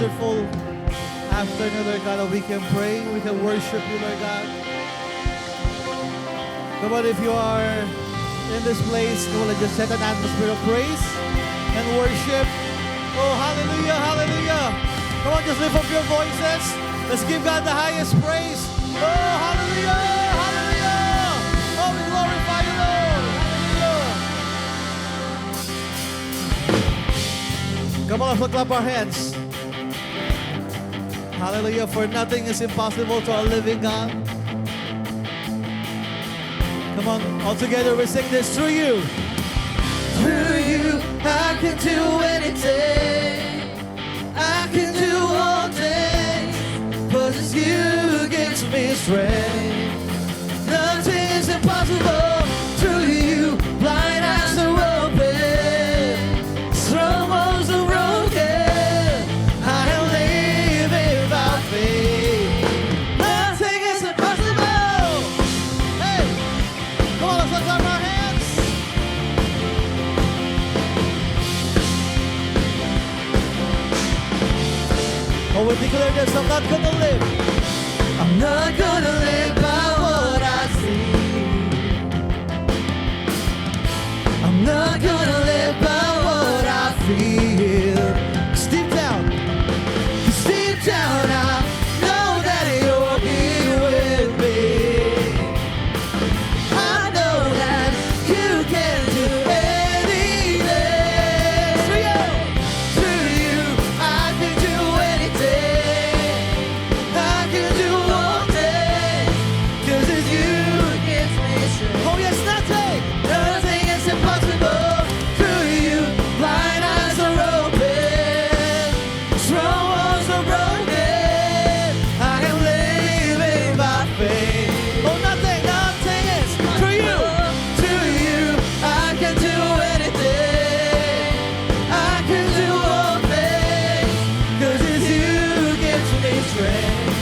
wonderful afternoon, Lord God, that we can pray, we can worship you, Lord God. Come on, if you are in this place, come on, let's just set an atmosphere of praise and worship. Oh, hallelujah, hallelujah. Come on, just lift up your voices. Let's give God the highest praise. Oh, hallelujah, hallelujah. Oh, we glorify you, Lord. Hallelujah. Come on, let's clap our hands. Hallelujah, for nothing is impossible to our living God. Come on, all together we sing this through you. Through you, I can do anything. I can do all things. 'Cause it's you who gives me strength. Nothing is impossible. Through you, blind eyes are open. Strongholds are broken. I am living by faith. Nothing is impossible. Hey, come on, let's clap our hands. Oh, we declare this, I'm not gonna live. I'm not gonna live by what I see. I'm not gonna live by what I feel. 'Cause deep down, I know that you're here with me. I know that you can do anything. Through you, I can do anything. I can do all things. 'Cause it's you who gives me strength. Oh yes, nothing is impossible. Through you, blind eyes are open. Strongholds are broken. I am living by faith. Oh, nothing is through you. Through you, I can do anything. I can do all things. 'Cause it's you who gives me strength.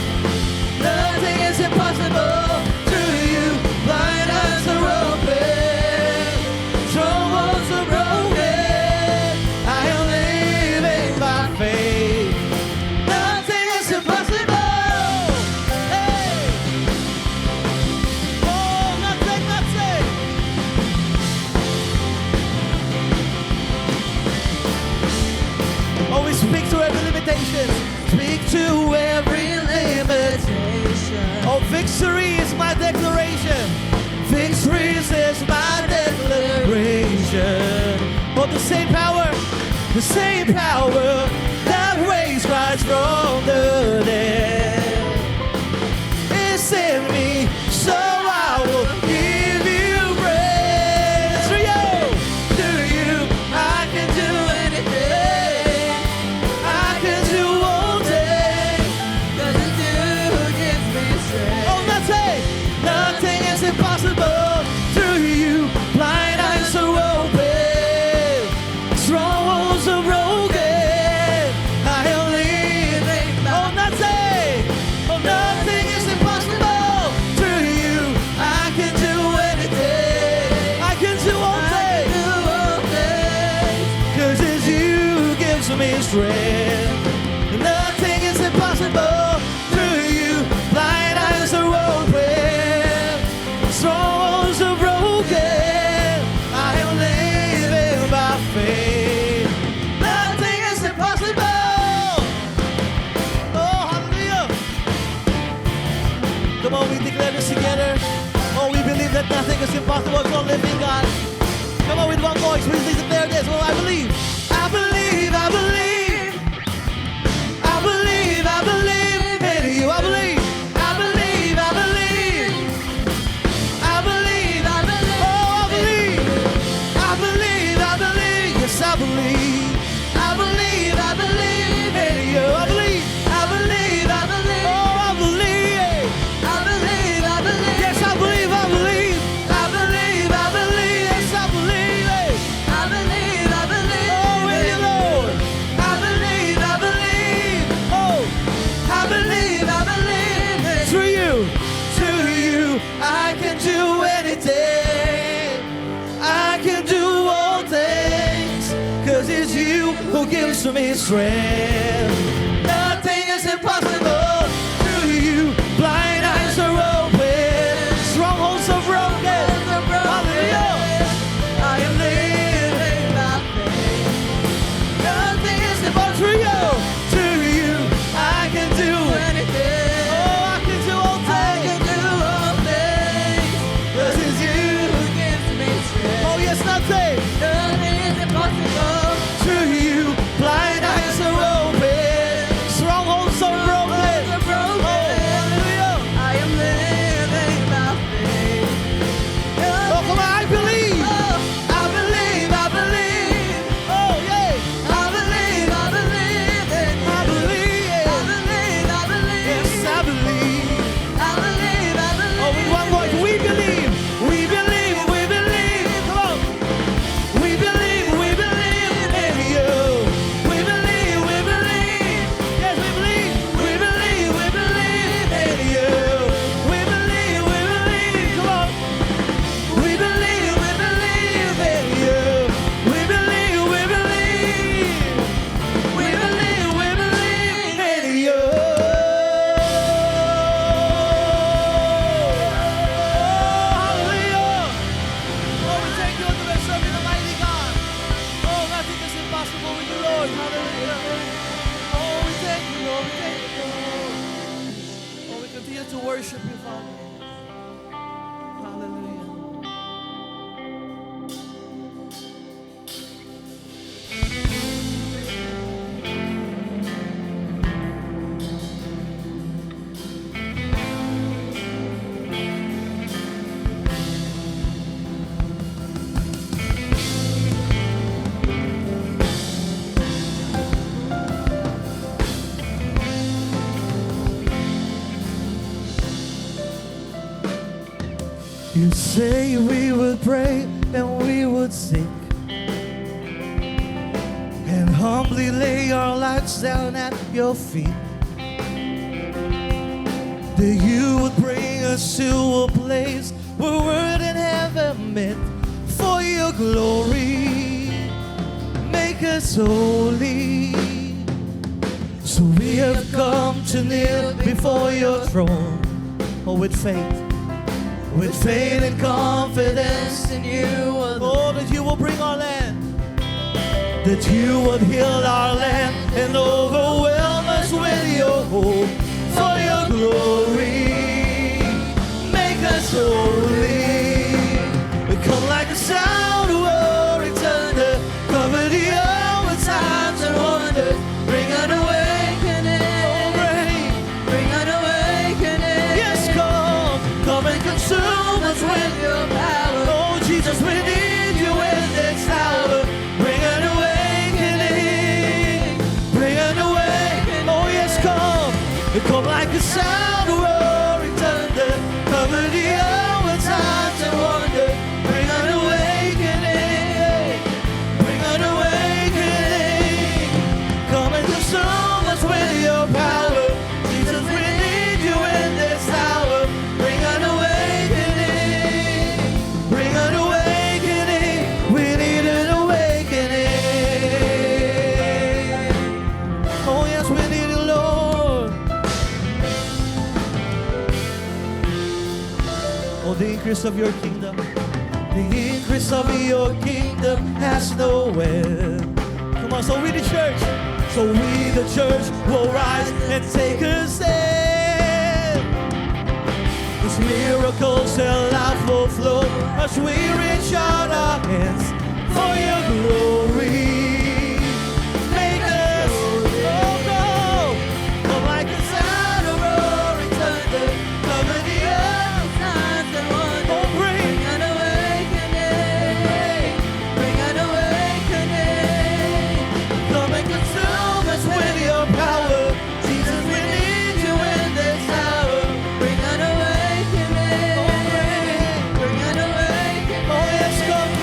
Nothing is impossible. Through you, blind eyes are open. Strongholds are broken. I am living by faith. Nothing is impossible. Hey. Oh, nothing. Oh, we speak to every limitation. Speak to every limitation. Oh, victory is my declaration. Victory is my declaration. Oh, the same power that raised Christ from the dead is in me, so I will give you praise. Through you, I can do anything. I can do all things. 'Cause it's you who gives me strength. Oh, nothing is impossible. Through you, blind eyes are open. Strongholds are broken. I am living. Oh, nothing is impossible. Through you, I can do anything. I can do all things. 'Cause it's you who gives me strength. Nothing is impossible. Through you, blind eyes are open. Strongholds are broken. I am living by faith. Nothing is impossible. Oh, hallelujah. Come on, we declare this together. Oh, we believe that nothing is impossible to our living God. Come on, with one voice, we declare this. Oh, I believe. I believe. I believe. I believe. I believe in you. I believe. I believe. I believe. I believe. I believe. Oh, I believe. I believe. I believe. Yes, I believe. I believe. I believe in you. I believe. I believe. I believe. Oh, I believe. I believe. I believe. Yes, I believe. I believe. I believe. I believe. Yes, I believe. I believe. I believe. Oh, in you, Lord. I believe. I believe. Oh, I believe. I believe. Through you, I can do anything. I can do all things. 'Cause it's you who gives me strength. worship you, Father. Hallelujah. You say we would pray and we would sing and humbly lay our lives down at your feet. That you would bring us to a place where word and heaven meet for your glory. Make us holy. So we have come to kneel before your throne, with faith. With faith and confidence in you, oh, that you will bring our land, that you would heal our land and overwhelm us with your hope for your glory. Make us holy. We come like a sound of roaring thunder, cover the earth with signs and wonders. Bring an awakening, oh, bring an awakening. Yes, come and consume us with your power. Oh, Jesus, we need you in this hour. Bring an awakening, bring an awakening. Oh, yes, come. Come like a sound of roaring thunder, cover the earth with signs and wonder. Bring an awakening, bring an awakening. Come and consume us with your power. Jesus, we need you in this hour. Bring an awakening, bring an awakening. We need an awakening. Oh yes, we need it, Lord. Oh, the increase of your kingdom, the increase of your kingdom has no end. Come on, so we the church, will rise and take a stand. These miracles and life will flow as we reach out our hands for your glory. Make us, oh no, come like a sound of roaring thunder, cover the earth with signs and wonders. Oh, bring an awakening, bring an awakening. Come and consume us with your power. Jesus, we need you in this hour. Bring an awakening, bring an awakening. Oh yes, come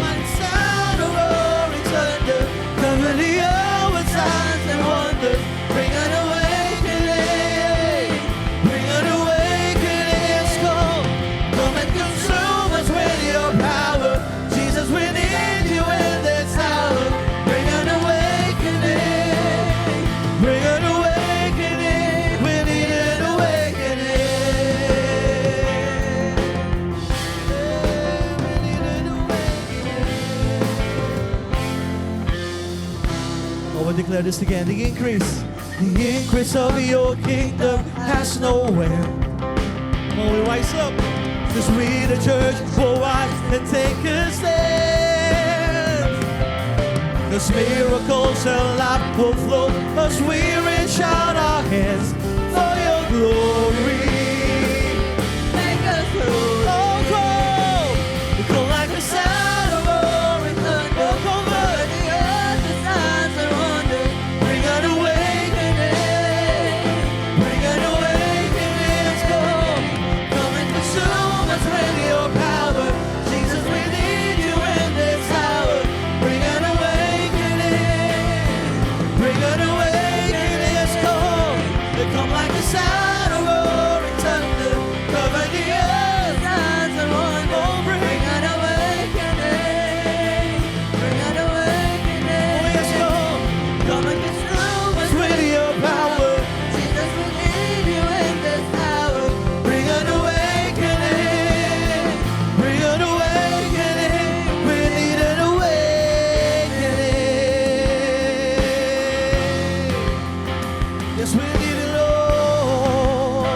like the sound of roaring thunder, cover the earth with signs and wonders. Bring an awakening, bring an awakening. Yes, come and consume us with your power. Jesus, we need you in this hour. Bring an awakening, bring an awakening. We need an awakening. We need an awakening. Oh, we declare this again. The increase of your kingdom has no end. Oh, we rise up, 'cause we the church will rise and take a stand. 'Cause miracles and life will flow as we reach out our hands for your glory. Make us holy. Oh, go like a sound of roaring thunder. Oh, cover the earth with signs and wonders. Bring an awakening, bring an awakening. Let's go. Come and consume us with your power. Jesus, we need you in this hour. Bring an awakening, bring an awakening. Let's go. They come like a sound of roaring thunder, cover the earth, signs and wonders. Oh, bring an awakening, bring an awakening. Oh, yes, come and consume us with your power. Jesus, we need you in this hour. Bring an awakening, bring an awakening. We need an awakening. Yes, we need it, Lord.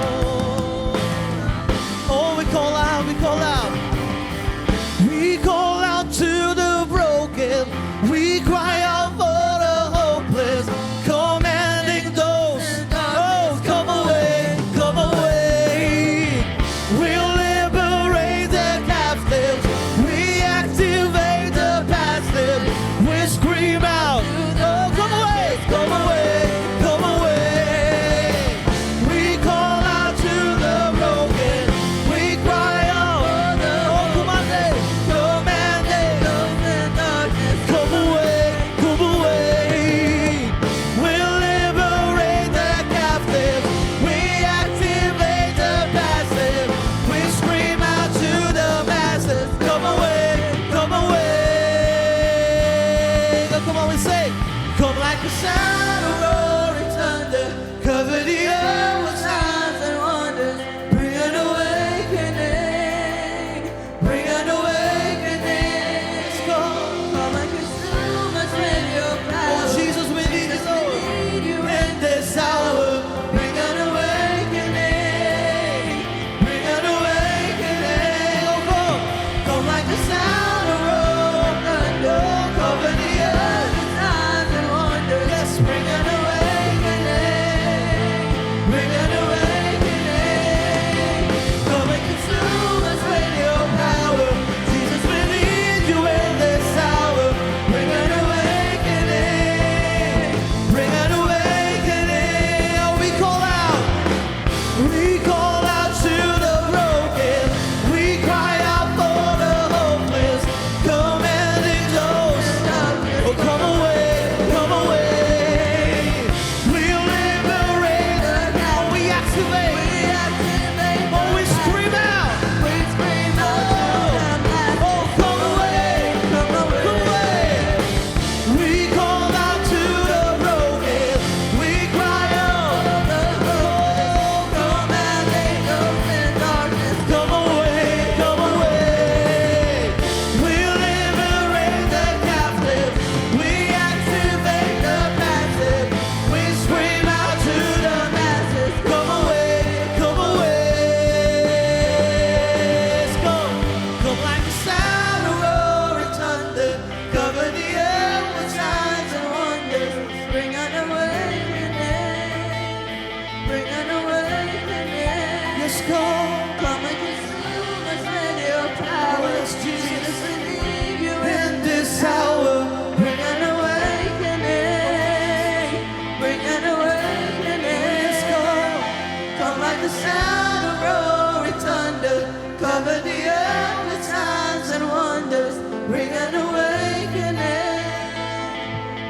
the sound of roaring thunder. Cover the earth with signs and wonders. Bring an awakening.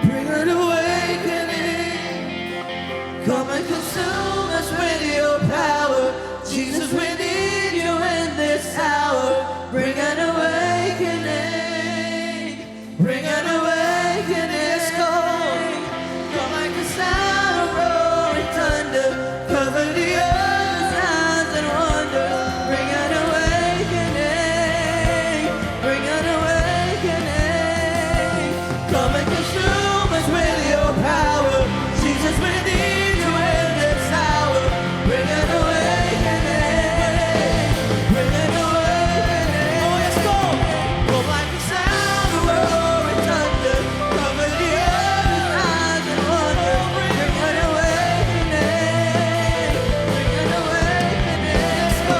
Bring an awakening. Come and consume us with your power. Jesus, we need you in this hour. Bring an awakening. Bring an awakening. Let's go. Come like the sound of roaring thunder. Cover the earth with signs and wonders. Bring an awakening. Bring an awakening. Come and consume us with your power. Jesus, we need you in this hour. Bring an awakening. Bring an awakening. Oh, let's go. Come like the sound of roaring thunder. Cover the earth with signs and wonders. Bring an awakening. Bring an awakening. Let's go.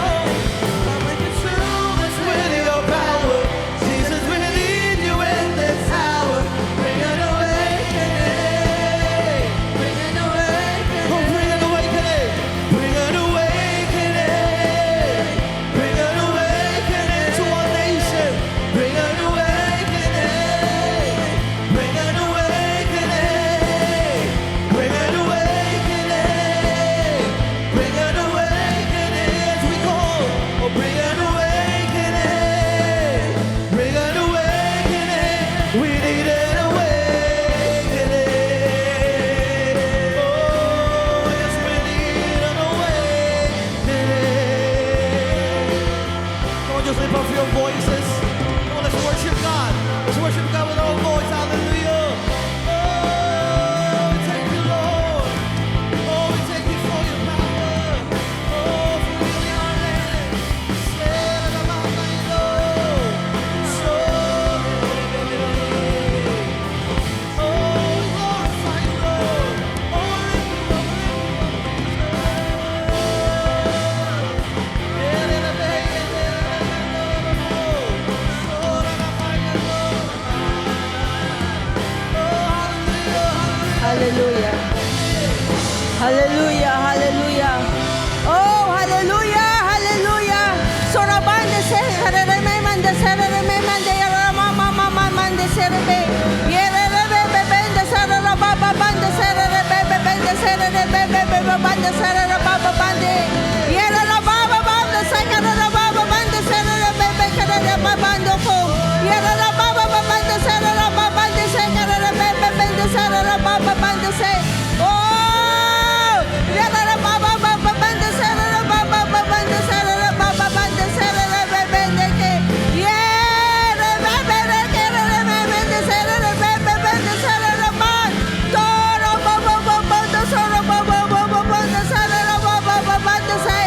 Come and consume us with your power. Jesus, we need you in this hour. Bring an awakening. Bring an awakening. Oh, bring an awakening. Bring an awakening. Bring an awakening to our nation. Bring an awakening. Bring an awakening. Bring an awakening. Bring an awakening as we call. Oh, bring an awakening. Bring an awakening. We need an awakening. Oh, yes, we need an awakening. Come on, just lift up your voices. Come on, let's worship God. Let's worship God with our voice. Hallelujah. Oh, we thank you, Lord. Oh, we thank you for your power. Oh, for healing our land. Stand up our land, Lord. So, oh, we glorify you, Lord. Oh, we lift you up, Hallelujah. Hallelujah, hallelujah. Oh, hallelujah, hallelujah. Sorabande se hareme mande serere me mande yara mama mama mande serebe. Yerere bebe bende serere baba bande serere bebe bende serere bebe bebe bande serere baba bande. Yerere baba bande serere baba bande serere bebe serere baba bande ko. Yerere baba bande serere baba bande serere bebe bende serere baba bande se. Oh, yerere baba baba bande serere baba bande serere baba bande serere bebe bende ke. Yere bebe bende bebe serere bebe bende serere man. Toro baba baba bande serere baba baba bande serere baba baba bande se.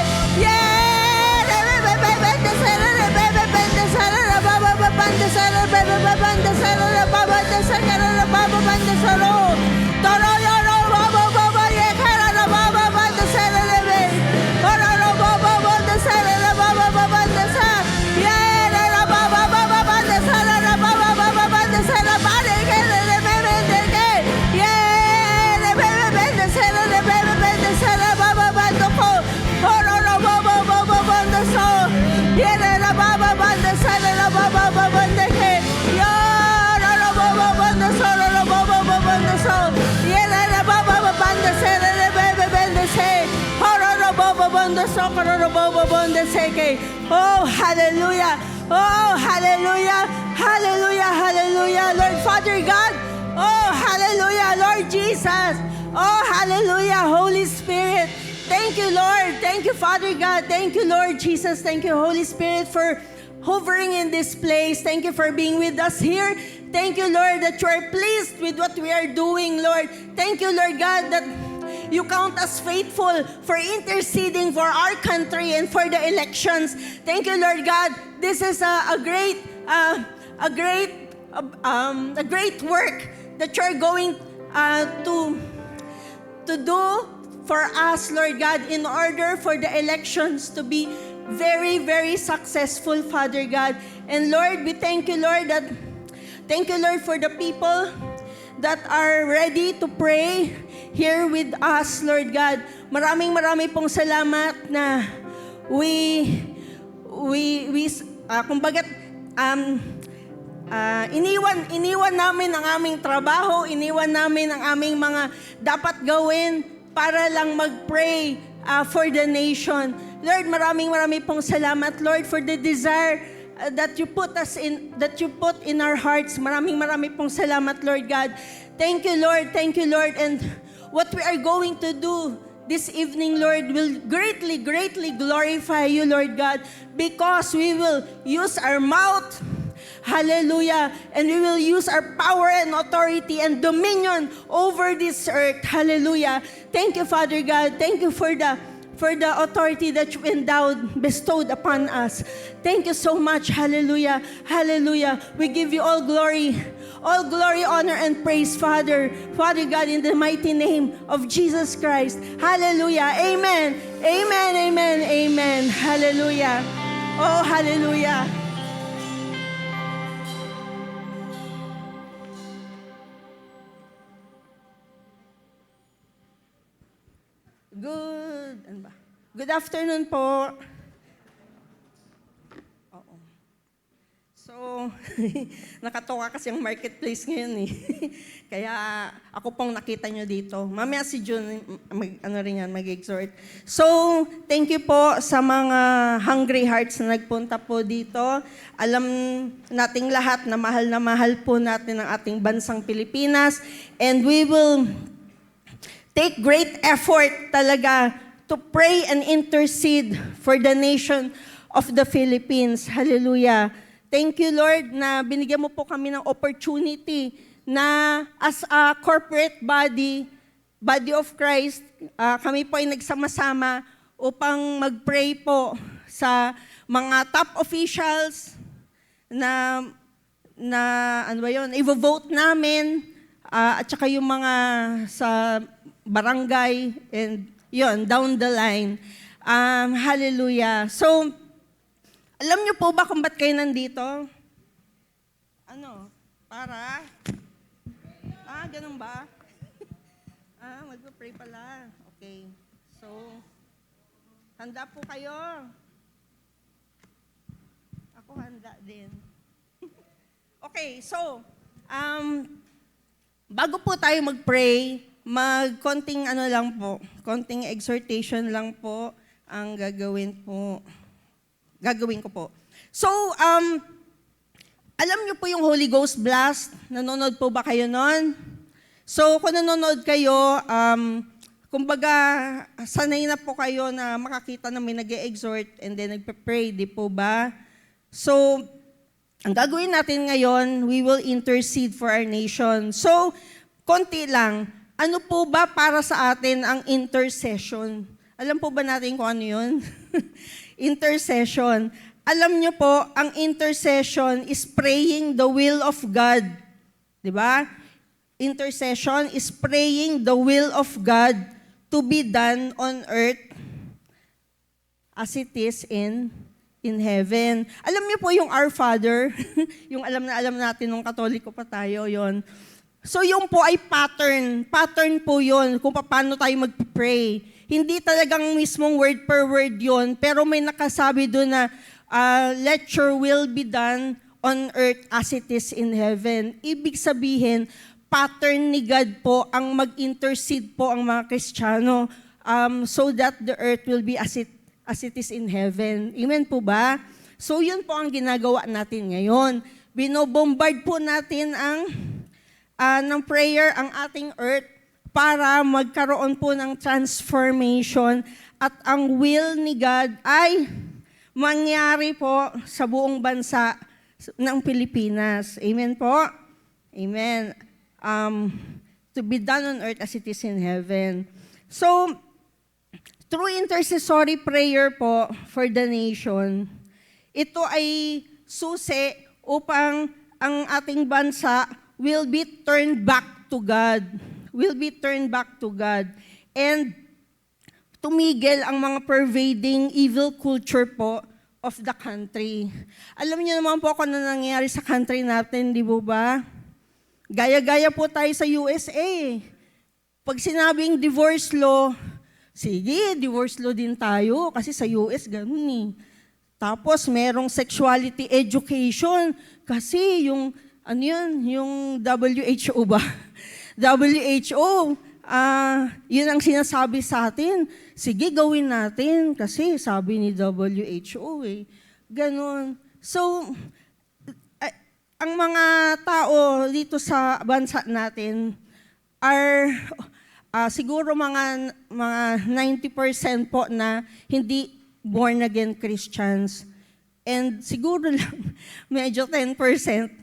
Yere bebe bende serere bebe bende serere baba baba bande serere bebe bande serere baba bande serere baba bande serere. Toro yoro baba baba ye karara baba bande serere be. Ororo baba bande serere baba baba bande sa. Yere baba baba bande serere baba baba bande serere bade kerere bebe bende. Yere bebe bende serere bebe bende serere baba bande ko. Ororo baba baba bande so. Yere baba bande serere baba baba bande ke. Yoro baba bande serere baba baba bande so. Yere baba baba bande serere bebe bende se. Ororo baba bande so. Ororo baba bande se ke. Oh, hallelujah. Oh, hallelujah. Hallelujah. Hallelujah. Lord Father God. Oh, hallelujah. Lord Jesus. Oh, hallelujah. Holy Spirit. Thank you, Lord. Thank you, Father God. Thank you, Lord Jesus. Thank you, Holy Spirit, for hovering in this place. Thank you for being with us here. Thank you, Lord, that you are pleased with what we are doing, Lord. Thank you, Lord God, that you count us faithful for interceding for our country and for the elections. Thank you, Lord God. This is a great work that you're going to do for us, Lord God, in order for the elections to be very, very successful, Father God. And Lord, we thank you, Lord, for the people that are ready to pray here with us, Lord God. Maraming pong salamat na kumbaga, iniwan namin ang aming trabaho, iniwan namin ang aming mga dapat gawin para lang mag-pray for the nation. Lord, maraming pong salamat, Lord, for the desire that you put in our hearts. Maraming pong salamat, Lord God. Thank you, Lord. And what we are going to do this evening, Lord, will greatly glorify you, Lord God, because we will use our mouth. Hallelujah. And we will use our power and authority and dominion over this earth. Hallelujah. Thank you, Father God. Thank you for the authority that you bestowed upon us. Thank you so much. Hallelujah. Hallelujah. We give you all glory, honor, and praise, Father. Father God, in the mighty name of Jesus Christ. Hallelujah. Amen. Hallelujah. Oh, hallelujah. Good afternoon po. Oo. So, nakatoka kasi ang marketplace ngayon eh. Kaya ako pong nakita nyo dito. Mamaya si June, mag-exhort. So, thank you po sa mga hungry hearts na nagpunta po dito. Alam nating lahat na mahal po natin ang ating bansang Pilipinas. And we will take great effort talaga to pray and intercede for the nation of the Philippines. Hallelujah. Thank you, Lord, na binigyan mo po kami ng opportunity na as a corporate body of Christ, kami po ay nagsama-sama upang mag-pray po sa mga top officials na i-vote namin, at saka yung mga sa barangay, and yun, down the line. Hallelujah. So, alam niyo po ba kung ba't kayo nandito? Para? Ganun ba? Magpa-pray pala. Okay. So, handa po kayo? Ako handa din. Okay, so, bago po tayo mag-pray, konting konting exhortation lang po ang gagawin ko po. So, alam niyo po yung Holy Ghost Blast? Nanonood po ba kayo nun? So, kung nanonood kayo, kumbaga, sanay na po kayo na makakita na may nag-exhort and then nagpe-pray, di po ba? So, ang gagawin natin ngayon, we will intercede for our nation. So, konti lang. Ano po ba para sa atin ang intercession? Alam po ba natin kung ano yun? Intercession. Alam niyo po, ang intercession is praying the will of God. Diba? Intercession is praying the will of God to be done on earth as it is in heaven. Alam niyo po yung Our Father, yung alam natin nung Katoliko pa tayo, yon. So yung po ay pattern. Pattern po yon kung paano tayo mag-pray. Hindi talagang mismong word per word yon, pero may nakasabi doon na let your will be done on earth as it is in heaven. Ibig sabihin, pattern ni God po ang mag-intercede po ang mga Kristiyano so that the earth will be as it is in heaven. Amen po ba? So yun po ang ginagawa natin ngayon. Binobombard po natin ng prayer ang ating earth para magkaroon po ng transformation at ang will ni God ay mangyari po sa buong bansa ng Pilipinas. Amen po? Amen. To be done on earth as it is in heaven. So, through intercessory prayer po for the nation, ito ay susi upang ang ating bansa will be turned back to God. Will be turned back to God. And tumigil ang mga pervading evil culture po of the country. Alam niyo naman po kung ano nangyayari sa country natin, di ba? Gaya-gaya po tayo sa USA. Pag sinabing divorce law, sige, divorce law din tayo kasi sa US ganun eh. Tapos merong sexuality education kasi yung ano yun, yung WHO ba? WHO, yun ang sinasabi sa atin. Sige, gawin natin kasi sabi ni WHO eh. Ganon. So, ang mga tao dito sa bansa natin are siguro mga 90% po na hindi born again Christians. And siguro lang, medyo 10%,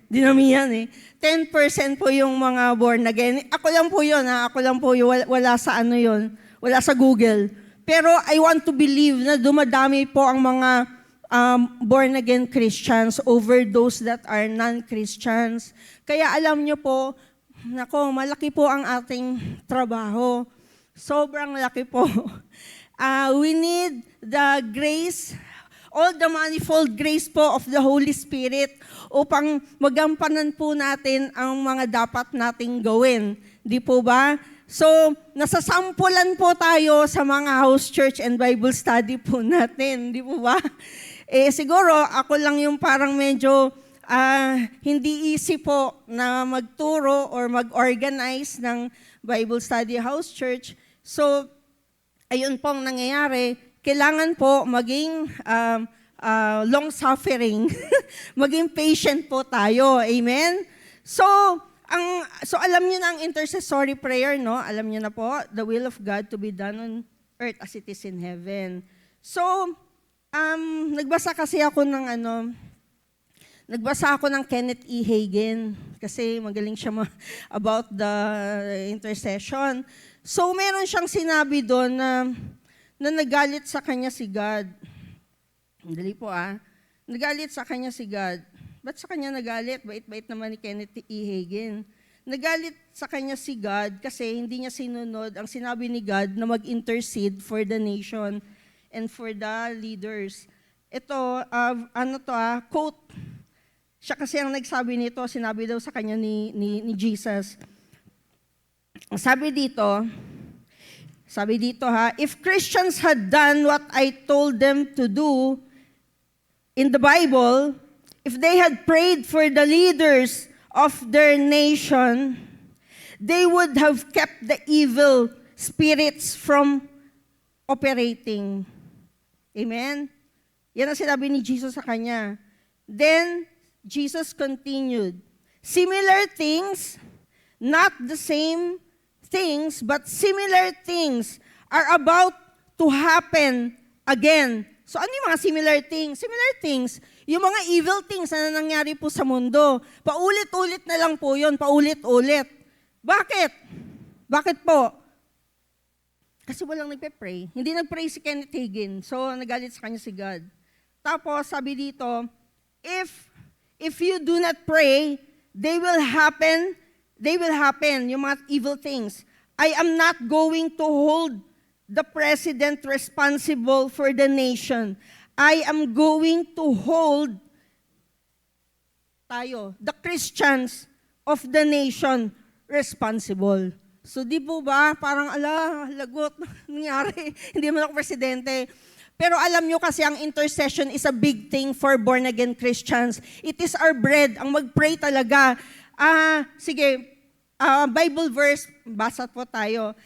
dinamihan eh. 10% po yung mga born again. Ako lang po yun, ako lang po yun, wala sa ano yun, wala sa Google. Pero I want to believe na dumadami po ang mga born again Christians over those that are non-Christians. Kaya alam nyo po, nako, malaki po ang ating trabaho. Sobrang laki po. We need the grace, all the manifold grace po of the Holy Spirit upang magampanan po natin ang mga dapat nating gawin. Di po ba? So, nasasampulan po tayo sa mga house church and Bible study po natin. Di po ba? Siguro, ako lang yung parang medyo hindi easy po na magturo or mag-organize ng Bible study house church. So, ayun pong nangyayari. Kailangan po maging long-suffering. Maging patient po tayo. Amen? So alam niyo na ang intercessory prayer, no? Alam niyo na po, the will of God to be done on earth as it is in heaven. So, nagbasa ako ng Kenneth E. Hagin kasi magaling siya about the intercession. So, meron siyang sinabi doon na nagalit sa kanya si God. Dali po Nagalit sa kanya si God. Ba't sa kanya nagalit? Bait-bait naman ni Kenneth E. Hagin. Nagalit sa kanya si God kasi hindi niya sinunod ang sinabi ni God na mag-intercede for the nation and for the leaders. Ito, quote. Siya kasi ang nagsabi nito, sinabi daw sa kanya ni Jesus. Sabi dito, if Christians had done what I told them to do in the Bible, if they had prayed for the leaders of their nation, they would have kept the evil spirits from operating. Amen? Yan ang sinabi ni Jesus sa kanya. Then, Jesus continued, similar things, not the same things, but similar things are about to happen again. So ano yung mga similar things? Similar things, yung mga evil things na nangyari po sa mundo. Paulit-ulit na lang po yun, paulit-ulit. Bakit? Bakit po? Kasi walang nagpe-pray. Hindi nag-pray si Kenneth Hagin, so nagalit sa kanya si God. Tapos sabi dito, if you do not pray, they will happen, yung mga evil things. I am not going to hold the president responsible for the nation. I am going to hold the Christians of the nation responsible. So di po ba, parang lagot, nangyari, hindi man ako presidente. Pero alam nyo kasi ang intercession is a big thing for born-again Christians. It is our bread, ang mag-pray talaga. Sige, Bible verse, basa po tayo.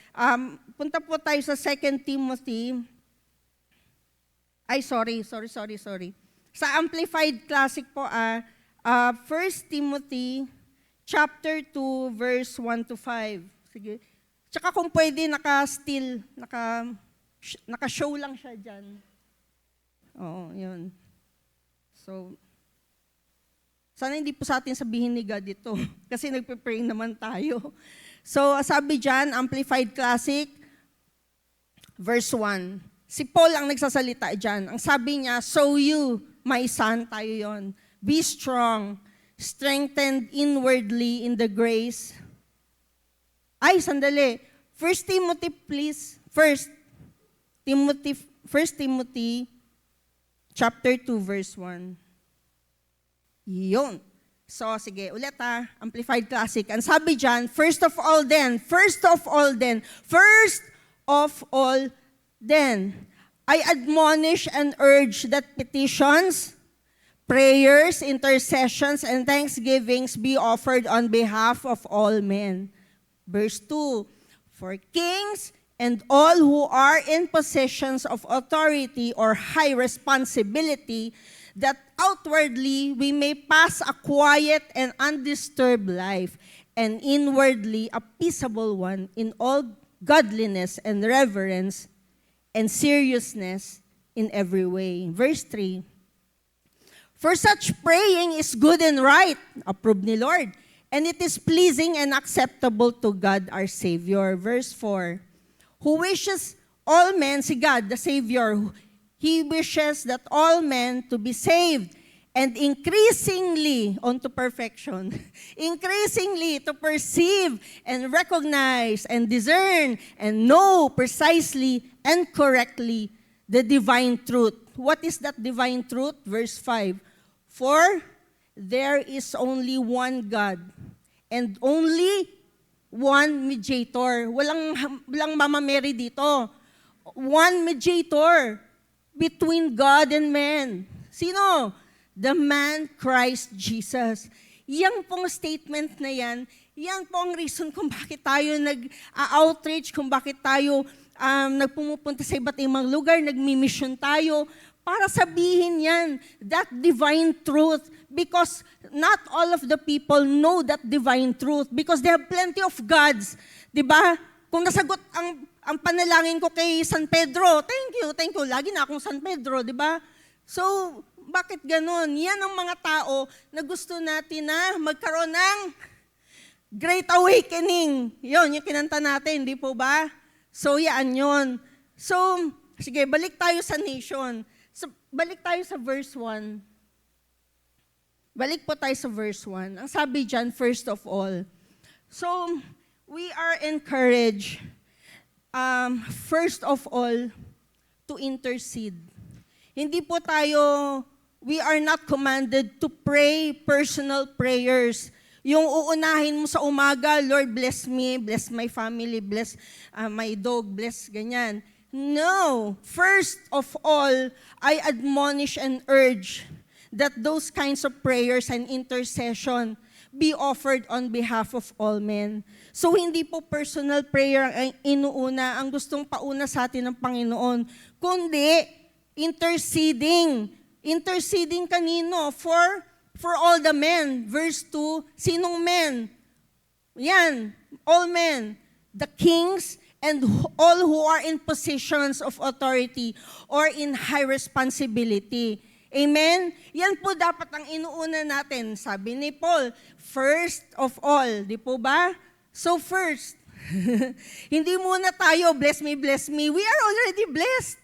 Punta po tayo sa 2 Timothy. Sorry. Sa Amplified Classic po, 1 Timothy chapter 2, verse 1 to 5. Sige. Tsaka kung pwede, naka-show lang siya dyan. Oo, yun. So, sana hindi po sa atin sabihin ni God ito. Kasi nagpe-pray naman tayo. So, sabi dyan, Amplified Classic, verse 1. Si Paul ang nagsasalita dyan. Ang sabi niya, so you, my son, tayo yon, be strong, strengthened inwardly in the grace. Sandali. 1 Timothy, please. 1 Timothy, chapter 2, verse 1. Yun. So, sige, ulit Amplified Classic. Ang sabi dyan, first of all then, I admonish and urge that petitions, prayers, intercessions, and thanksgivings be offered on behalf of all men. Verse 2, for kings and all who are in positions of authority or high responsibility, that outwardly we may pass a quiet and undisturbed life, and inwardly a peaceable one in all godliness and reverence and seriousness in every way. Verse 3, for such praying is good and right, approved ni Lord, and it is pleasing and acceptable to God our Savior. Verse 4, who wishes all men, si God, the Savior, He wishes that all men to be saved and increasingly unto perfection, increasingly to perceive and recognize and discern and know precisely and correctly the divine truth. What is that divine truth? Verse 5, for there is only one God and only one mediator. Walang Mama Mary dito. One mediator between God and man. Sino? The man Christ Jesus. Yang pong statement na yan po ang reason kung bakit tayo nag-outreach, kung bakit tayo nagpumupunta sa iba't ibang lugar, nagmi-mission tayo, para sabihin yan, that divine truth. Because not all of the people know that divine truth because they have plenty of gods. Diba? Kung nasagot ang panalangin ko kay San Pedro, thank you. Lagi na akong San Pedro, di ba? So, bakit ganun? Yan ang mga tao na gusto natin na magkaroon ng Great Awakening. Yun, yung kinanta natin, di po ba? So, yan yun. So, sige, balik tayo sa nation. So, balik tayo sa verse 1. Balik po tayo sa verse 1. Ang sabi dyan, first of all. So, we are encouraged, first of all, to intercede. Hindi po we are not commanded to pray personal prayers. Yung uunahin mo sa umaga, Lord, bless me, bless my family, bless my dog, bless ganyan. No. First of all, I admonish and urge that those kinds of prayers and intercession be offered on behalf of all men. So hindi po personal prayer ang inuuna, ang gustong pauna sa atin ng Panginoon, kundi interceding. Interceding kanino? For all the men. Verse 2, sinong men? Yan, all men. The kings and all who are in positions of authority or in high responsibility. Amen? Yan po dapat ang inuuna natin. Sabi ni Paul, first of all. Di po ba? So first, hindi muna tayo, bless me. We are already blessed.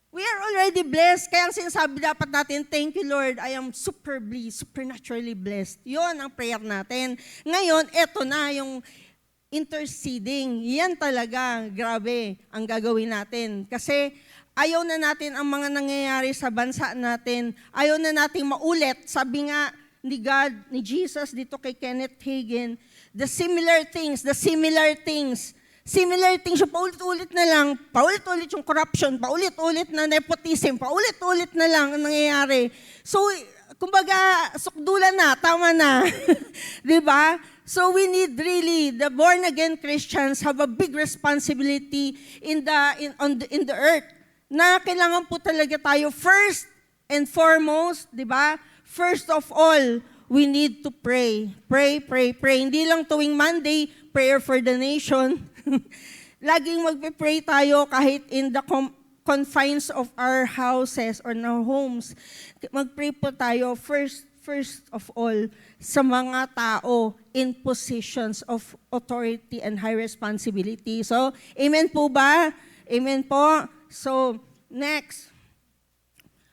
We are already blessed. Kaya ang sinasabi dapat natin, thank you Lord, I am supernaturally blessed. Yon ang prayer natin. Ngayon, eto na yung interceding. Yan talaga, grabe, ang gagawin natin. Kasi ayaw na natin ang mga nangyayari sa bansa natin. Ayaw na nating maulit. Sabi nga ni God, ni Jesus dito kay Kenneth Hagin, the similar things, yung paulit-ulit na lang, paulit-ulit yung corruption, paulit-ulit na nepotism, paulit-ulit na lang ang nangyayari. So, kumbaga, sukdulan na, tama na. Diba? So we need really, the born-again Christians have a big responsibility in the earth na kailangan po talaga tayo first and foremost, di ba? First of all, we need to pray. Pray. Hindi lang tuwing Monday, prayer for the nation. Laging magpe-pray tayo kahit in the confines of our houses or our homes. Mag-pray po tayo first of all sa mga tao in positions of authority and high responsibility. So, amen po ba? Amen po. So, next.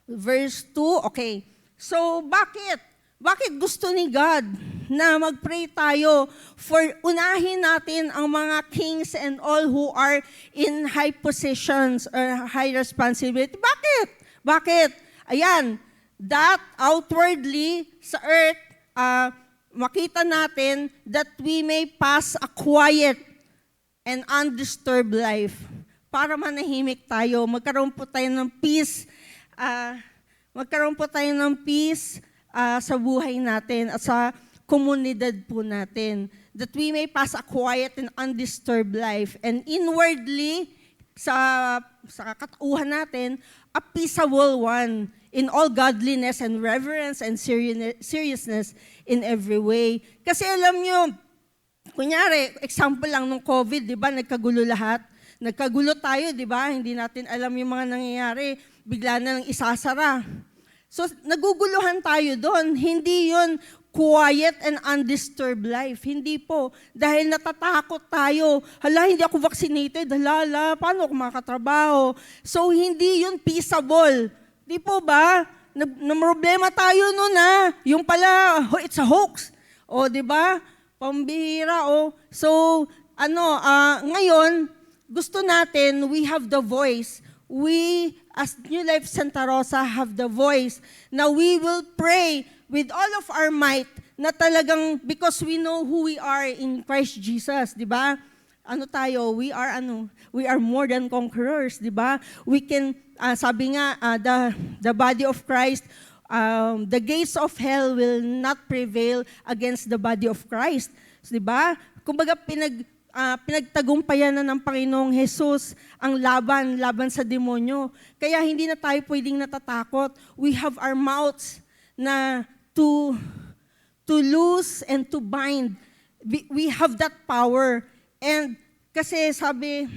Verse 2, okay. So, bakit? Bakit gusto ni God na mag-pray tayo for unahin natin ang mga kings and all who are in high positions or high responsibility? Bakit? Ayan, that outwardly sa earth, makita natin that we may pass a quiet and undisturbed life. Para manahimik tayo, magkaroon po tayo ng peace, sa buhay natin at sa komunidad po natin. That we may pass a quiet and undisturbed life. And inwardly, sa katauhan natin, a peaceable one in all godliness and reverence and seriousness in every way. Kasi alam nyo, kunyari, example lang nung COVID, di ba, nagkagulo lahat. Nagkagulo tayo, di ba? Hindi natin alam yung mga nangyayari. Bigla na lang isasara. So, naguguluhan tayo doon. Hindi yun quiet and undisturbed life. Hindi po. Dahil natatakot tayo. Hala, hindi ako vaccinated. Hala, paano ako makatrabaho? So, hindi yun peaceable. Di po ba? Problema tayo noon Yung pala, it's a hoax. O, di ba? Pambihira, o. So, ngayon, gusto natin, we have the voice. We, as New Life Santa Rosa, have the voice. Now, we will pray with all of our might na talagang, because we know who we are in Christ Jesus, di ba? We are more than conquerors, di ba? We can, sabi nga, the body of Christ, the gates of hell will not prevail against the body of Christ. Di ba? Kumbaga, pinagtagumpayan na ng Panginoong Jesus ang laban sa demonyo. Kaya hindi na tayo pwedeng natatakot. We have our mouths na to loose and to bind. We have that power. And kasi sabi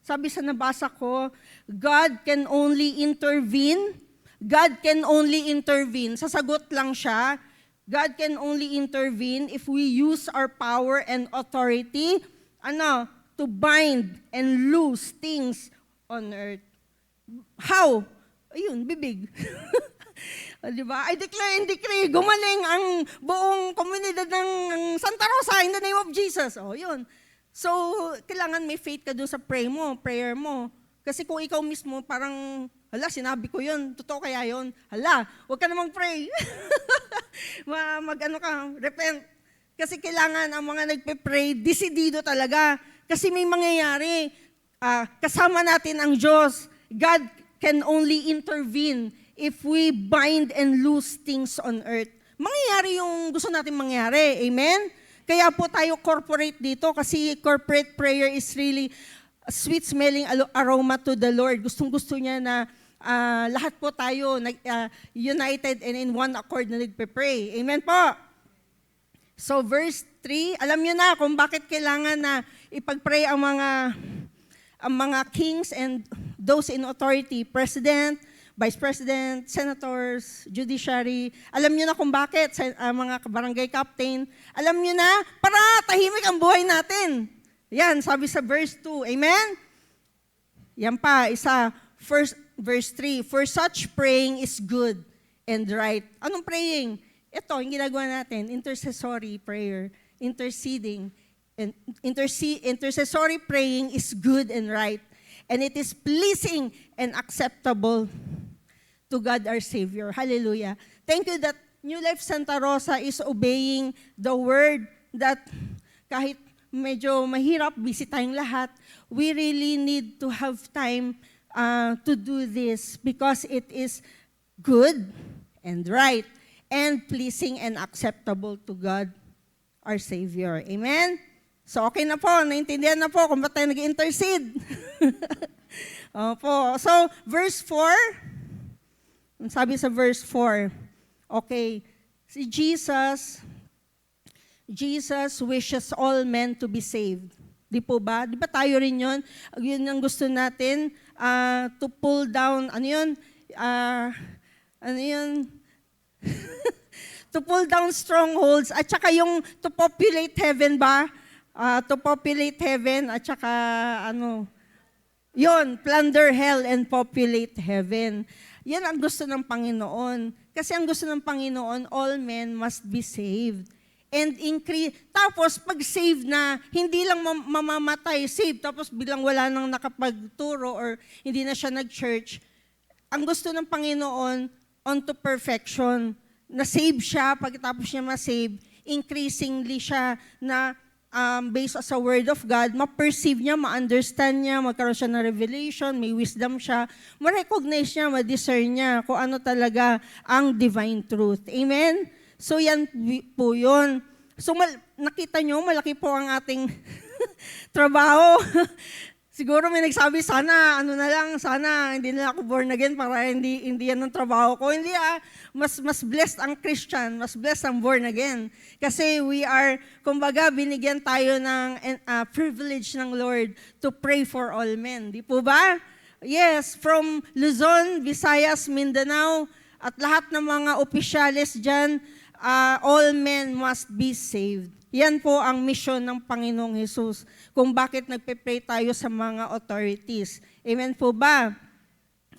sa nabasa ko, God can only intervene. God can only intervene. Sasagot lang siya. God can only intervene if we use our power and authority to bind and loose things on earth. How? Ayun, bibig. Diba? I declare and decree, gumaling ang buong komunidad ng Santa Rosa in the name of Jesus. Yun. So, kailangan may faith ka doon sa prayer mo. Kasi kung ikaw mismo parang, sinabi ko yun, totoo kaya yun? Huwag ka namang pray. Repent. Kasi kailangan ang mga nagpe-pray, desidido talaga. Kasi may mangyayari. Kasama natin ang Diyos. God can only intervene if we bind and loose things on earth. Mangyayari yung gusto natin mangyari. Amen? Kaya po tayo corporate dito kasi corporate prayer is really a sweet-smelling aroma to the Lord. Gustong-gusto niya na lahat po tayo united and in one accord na nagpe-pray. Amen po? So verse 3, alam niyo na kung bakit kailangan na ipag-pray ang mga kings and those in authority, president, vice president, senators, judiciary. Alam niyo na kung bakit, mga barangay captain. Alam niyo na, para tahimik ang buhay natin. Yan, sabi sa verse 2. Amen? Yan pa, verse 3. For such praying is good and right. Anong praying? Ito, yung ginagawa natin, intercessory prayer, interceding. And intercessory praying is good and right. And it is pleasing and acceptable to God our Savior. Hallelujah. Thank you that New Life Santa Rosa is obeying the word that kahit medyo mahirap, busy tayong lahat, we really need to have time to do this because it is good and right and pleasing and acceptable to God, our Savior. Amen? So, okay na po. Naintindihan na po kung ba't tayo nag-intercede. Opo. So, verse 4, sabi sa verse 4, okay, si Jesus wishes all men to be saved. Di po ba? Di ba tayo rin yun? Yun ang gusto natin, to pull down, to pull down strongholds, at saka yung to populate heaven ba? To populate heaven, at saka plunder hell and populate heaven. Yan ang gusto ng Panginoon. Kasi ang gusto ng Panginoon, all men must be saved. And increase. Tapos, pag save na, hindi lang mamamatay, save, tapos biglang wala nang nakapagturo or hindi na siya nag-church. Ang gusto ng Panginoon, unto perfection. Na-save siya, pagkatapos niya ma-save, increasingly siya na based sa Word of God, ma-perceive niya, ma-understand niya, magkaroon siya ng revelation, may wisdom siya, ma-recognize niya, ma-discern niya kung ano talaga ang divine truth. Amen? So yan po yun. So nakita nyo, malaki po ang ating trabaho. Siguro may nagsabi, sana hindi na ako born again para hindi yan ang trabaho ko. Hindi mas blessed ang Christian, mas blessed ang born again. Kasi we are, kumbaga, binigyan tayo ng privilege ng Lord to pray for all men. Di po ba? Yes, from Luzon, Visayas, Mindanao, at lahat ng mga opisyales dyan, all men must be saved. Yan po ang mission ng Panginoong Hesus kung bakit nagpe-pray tayo sa mga authorities. Amen po ba?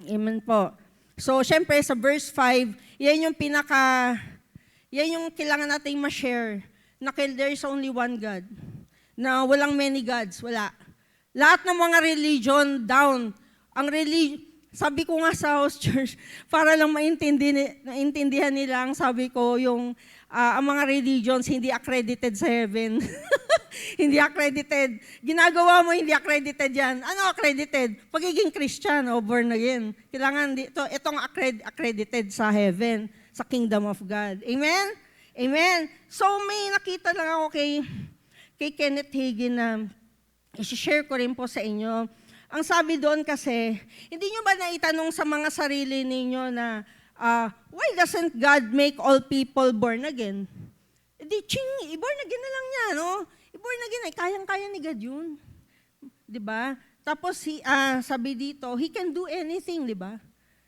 Amen po. So, syempre, sa verse 5, yan yung kailangan nating ma-share, na there is only one God, na walang many gods, wala. Lahat ng mga religion, down. Sabi ko nga sa house church, para lang maintindihan nila, ang sabi ko, ang mga religions hindi accredited sa heaven. Hindi accredited. Ginagawa mo, hindi accredited yan. Ano accredited? Pagiging Christian o born again. Kailangan itong accredited sa heaven, sa kingdom of God. Amen? Amen? So may nakita lang ako kay Kenneth Hagin na i-share ko rin po sa inyo. Ang sabi doon kasi, hindi nyo ba naitanong sa mga sarili ninyo na, why doesn't God make all people born again? Born again na lang niya, no? Born again ay kayang-kaya ni God yun. Diba? Tapos, sabi dito, He can do anything, diba?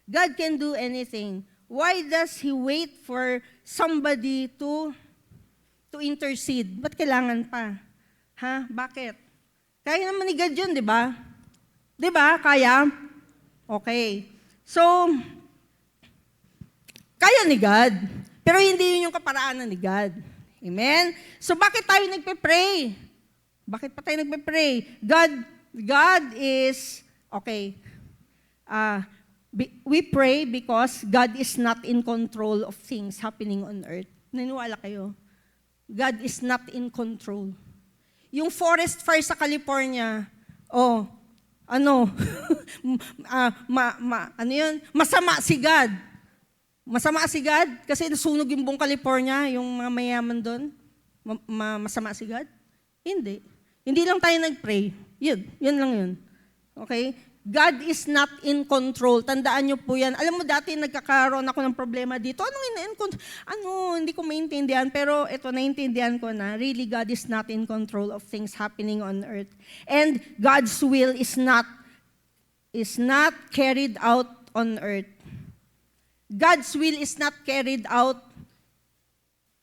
God can do anything. Why does He wait for somebody to intercede? Ba't kailangan pa? Ha? Bakit? Kaya naman ni God yun, diba? Diba? Kaya? Okay. So, kaya ni God. Pero hindi yun yung kaparaanan ni God. Amen? So, bakit tayo nagpe-pray? Bakit pa tayo nagpe-pray? God is, okay, we pray because God is not in control of things happening on earth. Naniwala kayo? God is not in control. Yung forest fire sa California, masama si God. Masama si God kasi nasunog yung buong California, yung mga mayaman doon. Masama si God? Hindi. Hindi lang tayo nag-pray. Yun lang yun. Okay? God is not in control. Tandaan nyo po yan. Alam mo, dati nagkakaroon ako ng problema dito. Hindi ko maintindihan. Pero ito, naintindihan ko na. Really, God is not in control of things happening on earth. And God's will is not carried out on earth. God's will is not carried out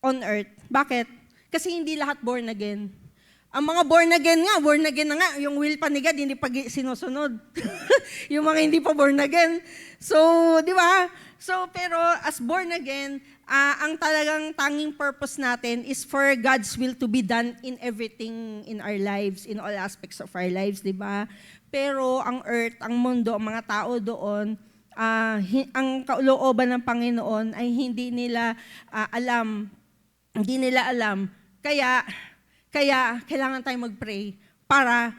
on earth. Bakit? Kasi hindi lahat born again. Ang mga born again na nga, yung will pa ni God, hindi pa sinusunod. Yung mga hindi pa born again. So, di ba? So, pero as born again, ang talagang tanging purpose natin is for God's will to be done in everything in our lives, in all aspects of our lives, di ba? Pero ang earth, ang mundo, ang mga tao doon, ang kalooban ng Panginoon ay hindi nila alam. Hindi nila alam. Kaya kailangan tayong mag-pray para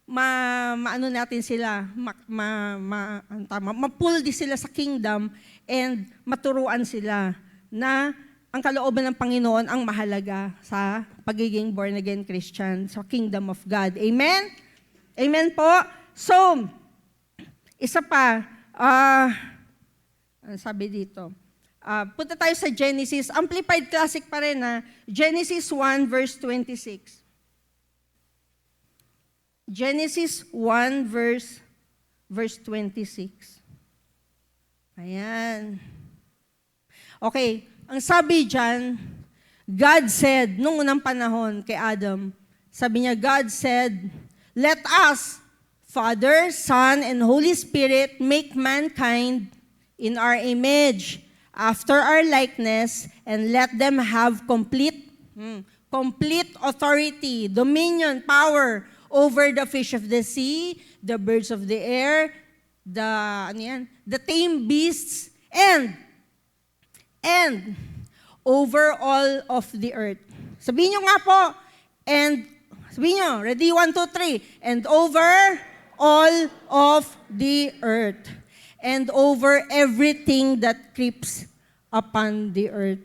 maano natin sila, ma-pull din sila sa kingdom and maturuan sila na ang kalooban ng Panginoon ang mahalaga sa pagiging born-again Christian sa kingdom of God. Amen? Amen po? So, isa pa, sabi dito, punta tayo sa Genesis. Amplified Classic pa rin na Genesis 1 verse 26. Genesis 1 verse 26. Ayan. Okay, ang sabi dyan, God said, nung unang panahon kay Adam, sabi niya, God said, let us, Father, Son, and Holy Spirit, make mankind in our image, after our likeness, and let them have complete authority, dominion, power over the fish of the sea, the birds of the air, the tame beasts, and over all of the earth. Sabihin nyo nga po, and, sabihin nyo, ready, 1, 2, 3, and over all of the earth, and over everything that creeps upon the earth.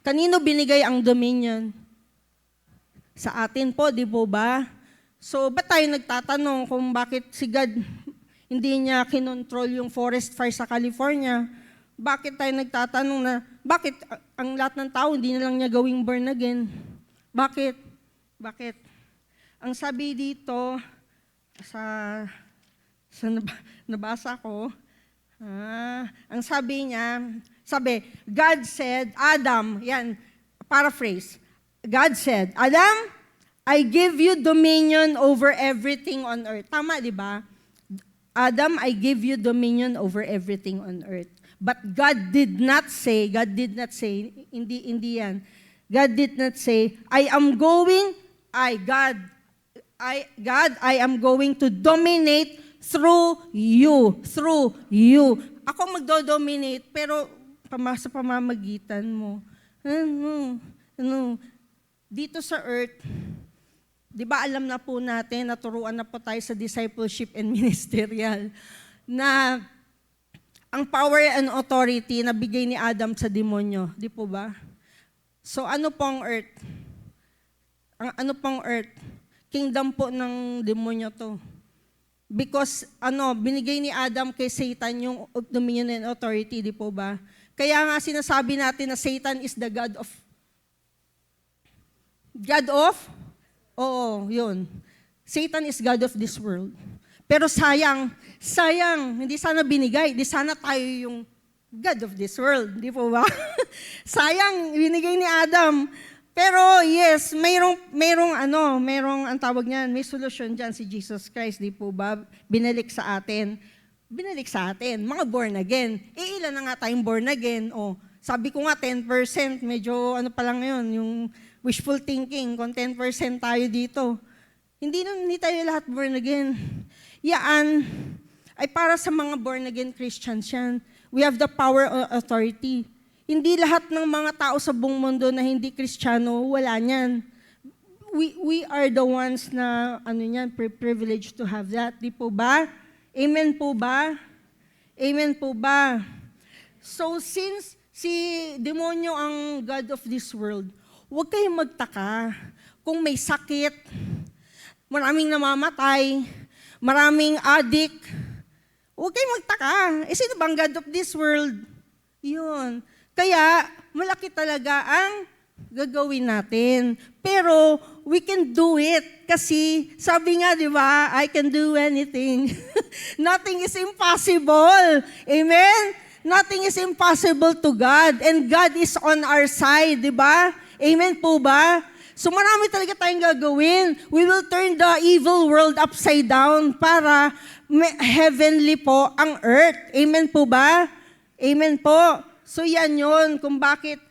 Kanino binigay ang dominion? Sa atin po, di po ba? So, ba't tayo nagtatanong kung bakit si God hindi niya kinontrol yung forest fire sa California? Bakit tayo nagtatanong na, bakit ang lahat ng tao hindi na lang niya gawing born again? Bakit? Bakit? Ang sabi dito, sa nabasa ko, ang sabi niya, God said, Adam, yan, paraphrase, God said, Adam, I give you dominion over everything on earth. Tama, di ba? Adam, I give you dominion over everything on earth. But God did not say, hindi yan. God did not say, I am going to dominate through you. Ako magdo-dominate, pero sa pamamagitan mo. Dito sa earth, di ba alam na po natin, naturuan na po tayo sa discipleship and ministerial, na ang power and authority na bigay ni Adam sa demonyo. Di po ba? So ano pong earth? Ano pong earth? Kingdom po ng demonyo to. Because binigay ni Adam kay Satan yung dominion and authority, di po ba? Kaya nga sinasabi natin na Satan is the God of? Oo, yun. Satan is God of this world. Pero sayang, hindi sana binigay, di sana tayo yung God of this world, di po ba? Sayang, binigay ni Adam. Pero yes, mayroong ang tawag niyan, may solusyon diyan si Jesus Christ, di po ba? Binalik sa atin, mga born again. Ilan na nga tayong born again? Sabi ko nga 10%, medyo pa lang ngayon, yung wishful thinking, kung 10% tayo dito. Hindi tayo lahat born again. Yan ay para sa mga born again Christians yan. We have the power or authority. Hindi lahat ng mga tao sa buong mundo na hindi Kristiyano, wala niyan. We are the ones na, privileged to have that. Di po ba? Amen po ba? Amen po ba? So since si demonyo ang God of this world, huwag kayong magtaka kung may sakit, maraming namamatay, maraming addict. Huwag kayong magtaka. Sino bang God of this world? Yun. Kaya, malaki talaga ang gagawin natin. Pero, we can do it. Kasi, sabi nga, di ba, I can do anything. Nothing is impossible. Amen? Nothing is impossible to God. And God is on our side, di ba? Amen po ba? So marami talaga tayong gagawin. We will turn the evil world upside down para heavenly po ang earth. Amen po ba? Amen po. So yan yun, kung bakit,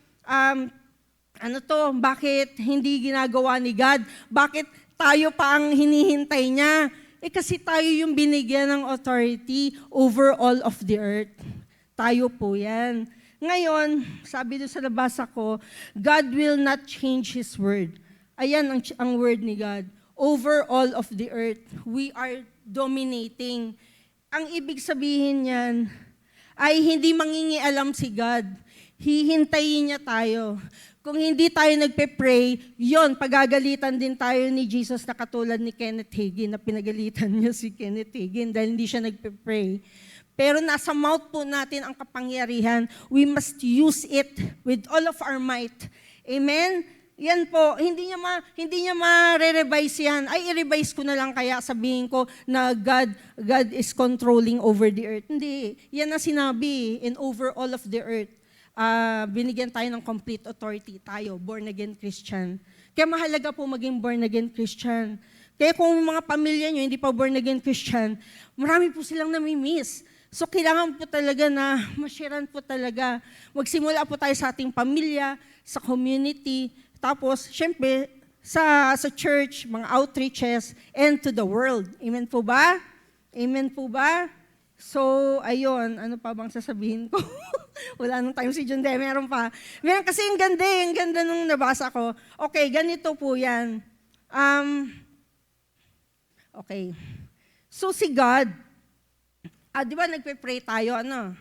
bakit hindi ginagawa ni God? Bakit tayo pa ang hinihintay niya? Kasi tayo yung binigyan ng authority over all of the earth. Tayo po yan. Ngayon, sabi doon sa nabasa ko, God will not change His word. Ayan ang word ni God. Over all of the earth, we are dominating. Ang ibig sabihin niyan, ay hindi mangingialam si God. Hihintayin niya tayo. Kung hindi tayo nagpe-pray, yon pagagalitan din tayo ni Jesus na katulad ni Kenneth Hagin, na pinagalitan niya si Kenneth Hagin dahil hindi siya nagpe-pray. Pero nasa mouth po natin ang kapangyarihan. We must use it with all of our might. Amen? Yan po, hindi niya ma-revise yan. Ay, i-revise ko na lang kaya sabihin ko na God is controlling over the earth. Hindi. Yan ang sinabi in over all of the earth. Binigyan tayo ng complete authority. Tayo, born-again Christian. Kaya mahalaga po maging born-again Christian. Kaya kung mga pamilya nyo hindi pa born-again Christian, marami po silang namimiss. So kailangan po talaga na masyaran po talaga. Magsimula po tayo sa ating pamilya, sa community, tapos, syempre, sa church, mga outreaches, and to the world. Amen po ba? Amen po ba? So, ayun, ano pa bang sasabihin ko? Wala nung time si John De, meron pa. Meron kasi yung ganda nung nabasa ko. Okay, ganito po yan. Okay. So si God, di ba nagpe-pray tayo, ano?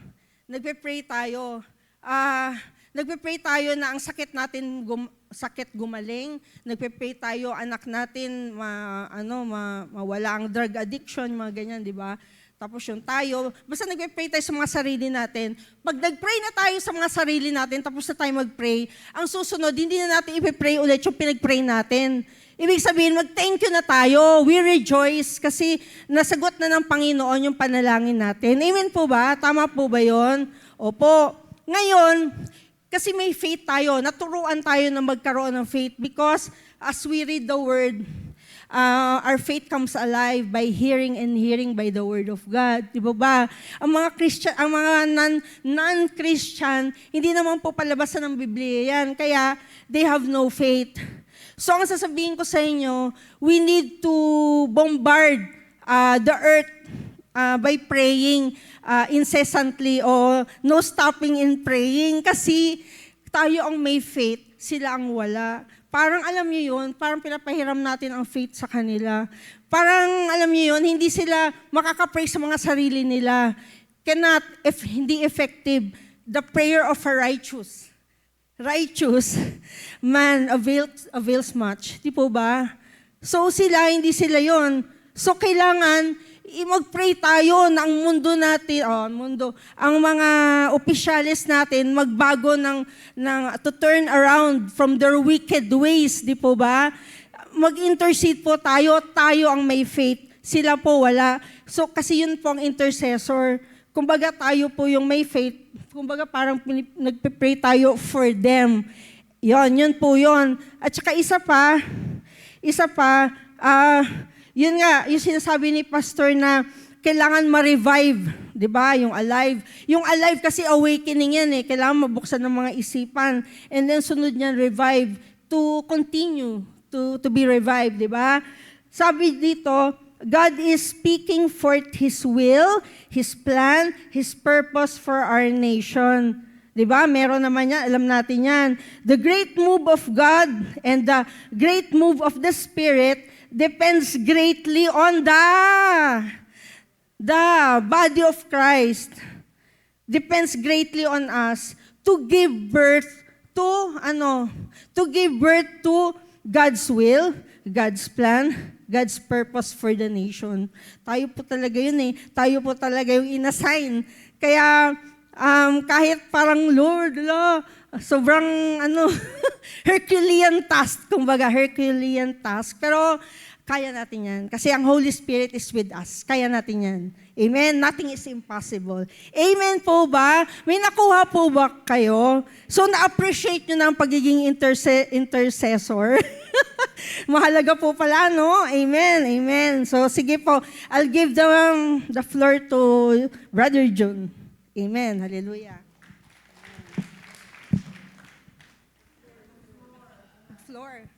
Nagpe-pray tayo. Nagpe-pray tayo na ang sakit natin gumaling. Nagpe-pray tayo anak natin mawala ang drug addiction, mga ganyan, di ba? Tapos yung tayo, basta nagpe-pray tayo sa mga sarili natin. Pag nag-pray na tayo sa mga sarili natin, tapos na tayo mag-pray, ang susunod, hindi na natin ipipray ulit yung pinag-pray natin. Ibig sabihin, mag-thank you na tayo. We rejoice kasi nasagot na ng Panginoon yung panalangin natin. Amen po ba? Tama po ba yon? Opo. Ngayon, kasi may faith tayo, naturuan tayo na magkaroon ng faith because as we read the Word, our faith comes alive by hearing and hearing by the Word of God. Di ba ba? Ang mga Christian, ang mga non-Christian, hindi naman po palabasan ng Biblia yan. Kaya, they have no faith. So, ang sasabihin ko sa inyo, we need to bombard the earth by praying incessantly o no stopping in praying kasi tayo ang may faith, sila ang wala. Parang alam niyo yun, parang pinapahiram natin ang faith sa kanila. Parang alam niyo yun, hindi sila makaka-pray sa mga sarili nila. Cannot, if hindi effective, the prayer of a righteous man avails much. Di po ba? So sila, hindi sila yon. So kailangan, mag-pray tayo na ang mundo natin, ang mga opisyalis natin magbago to turn around from their wicked ways, di po ba? Mag-intercede po tayo ang may faith, sila po wala. So kasi yun po ang intercessor. Kumbaga tayo po yung may faith, kumbaga parang nagpe-pray tayo for them. Yun po yun. At saka isa pa, yun nga, yung sinasabi ni Pastor na kailangan ma-revive, di ba? Yung alive. Yung alive kasi awakening yan eh. Kailangan mabuksan ng mga isipan. And then sunod niyan, revive to continue, to be revived, di ba? Sabi dito, God is speaking forth His will, His plan, His purpose for our nation. Di ba? Meron naman yan, alam natin yan. The great move of God and the great move of the Spirit depends greatly on the body of Christ. Depends greatly on us to give birth to God's will, God's plan, God's purpose for the nation. Tayo po talaga yun eh. Tayo po talaga yung inassign. Kaya kahit parang Lord, sobrang Herculean task, kumbaga Herculean task. Pero kaya natin yan. Kasi ang Holy Spirit is with us. Kaya natin yan. Amen? Nothing is impossible. Amen po ba? May nakuha po ba kayo? So, na-appreciate nyo na ang pagiging intercessor. Mahalaga po pala, no? Amen, amen. So, sige po. I'll give the floor to Brother John. Amen. Hallelujah. Floor.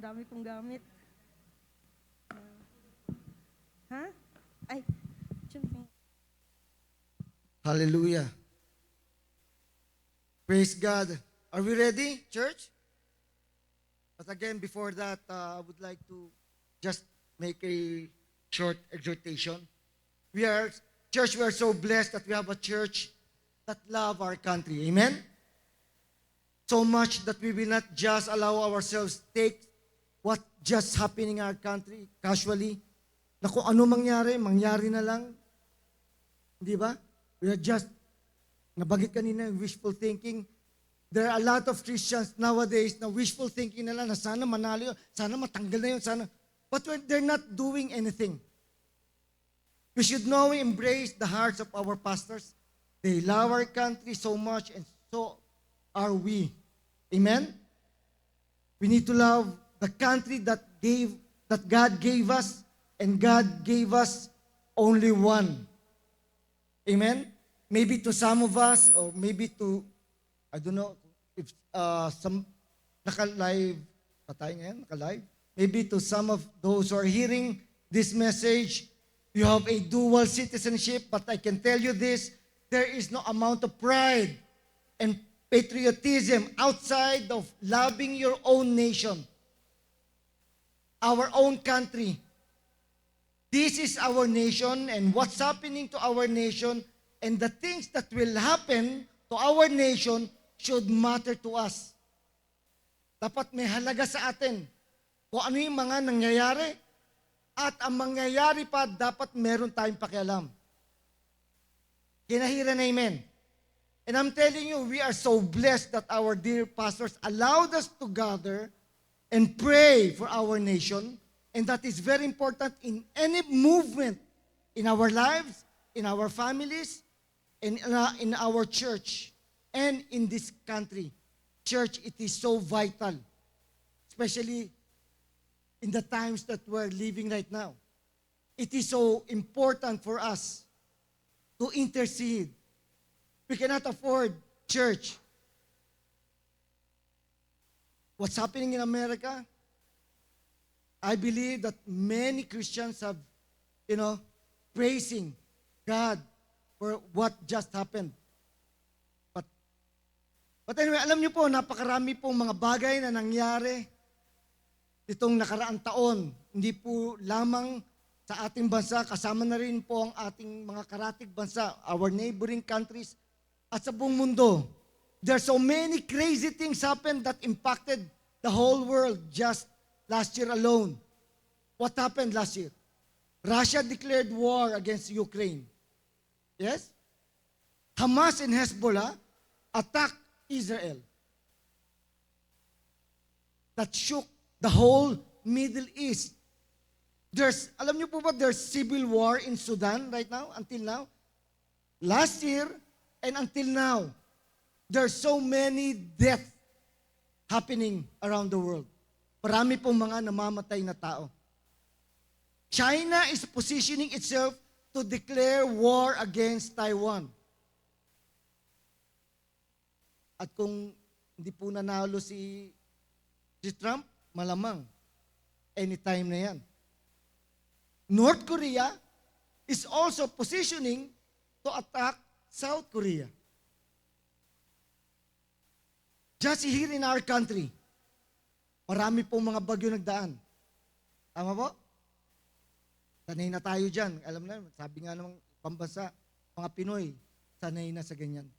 Dami kong gamit. Ha? Ay, Hallelujah. Praise God. Are we ready, church? But again, before that, I would like to just make a short exhortation. We are so blessed that we have a church that love our country. Amen? So much that we will not just allow ourselves take what just happening in our country casually. Na kung ano mangyari na lang. Di ba? We are just, nabagit kanina, wishful thinking. There are a lot of Christians nowadays na wishful thinking na lang na sana manalo yun, sana matanggal na yun, sana. But they're not doing anything. We should know and embrace the hearts of our pastors. They love our country so much and so are we. Amen? We need to love the country that God gave us, and God gave us only one. Amen? Maybe to some of us, or maybe to, I don't know, if some, naka-live, maybe to some of those who are hearing this message, you have a dual citizenship, but I can tell you this, there is no amount of pride and patriotism outside of loving your own nation, our own country. This is our nation, and what's happening to our nation and the things that will happen to our nation should matter to us. Dapat may halaga sa atin kung ano yung mga nangyayari, at ang mangyayari pa dapat meron tayong pakialam. Kinahiran na amen. And I'm telling you, we are so blessed that our dear pastors allowed us to gather and pray for our nation. And that is very important in any movement in our lives, in our families, in our church, and in this country. Church, it is so vital, especially in the times that we're living right now. It is so important for us to intercede. We cannot afford church. What's happening in America? I believe that many Christians have, praising God for what just happened. But anyway, alam niyo po, napakarami pong mga bagay na nangyari itong nakaraang taon. Hindi po lamang sa ating bansa, kasama na rin po ang ating mga karatig bansa, our neighboring countries, at sa buong mundo. There are so many crazy things happened that impacted the whole world just last year alone. What happened last year? Russia declared war against Ukraine. Yes? Hamas and Hezbollah attacked Israel. That shook the whole Middle East. Alam niyo po ba, there's civil war in Sudan right now, until now? Last year, and until now, there's so many deaths happening around the world. Marami pong mga namamatay na tao. China is positioning itself to declare war against Taiwan. At kung hindi po nanalo si Trump, malamang anytime na yan. North Korea is also positioning to attack South Korea. Just here in our country, marami pong mga bagyo nagdaan. Tama po? Sanay na tayo dyan. Alam na, sabi nga ng pambansa, mga Pinoy, sanay na sa ganyan.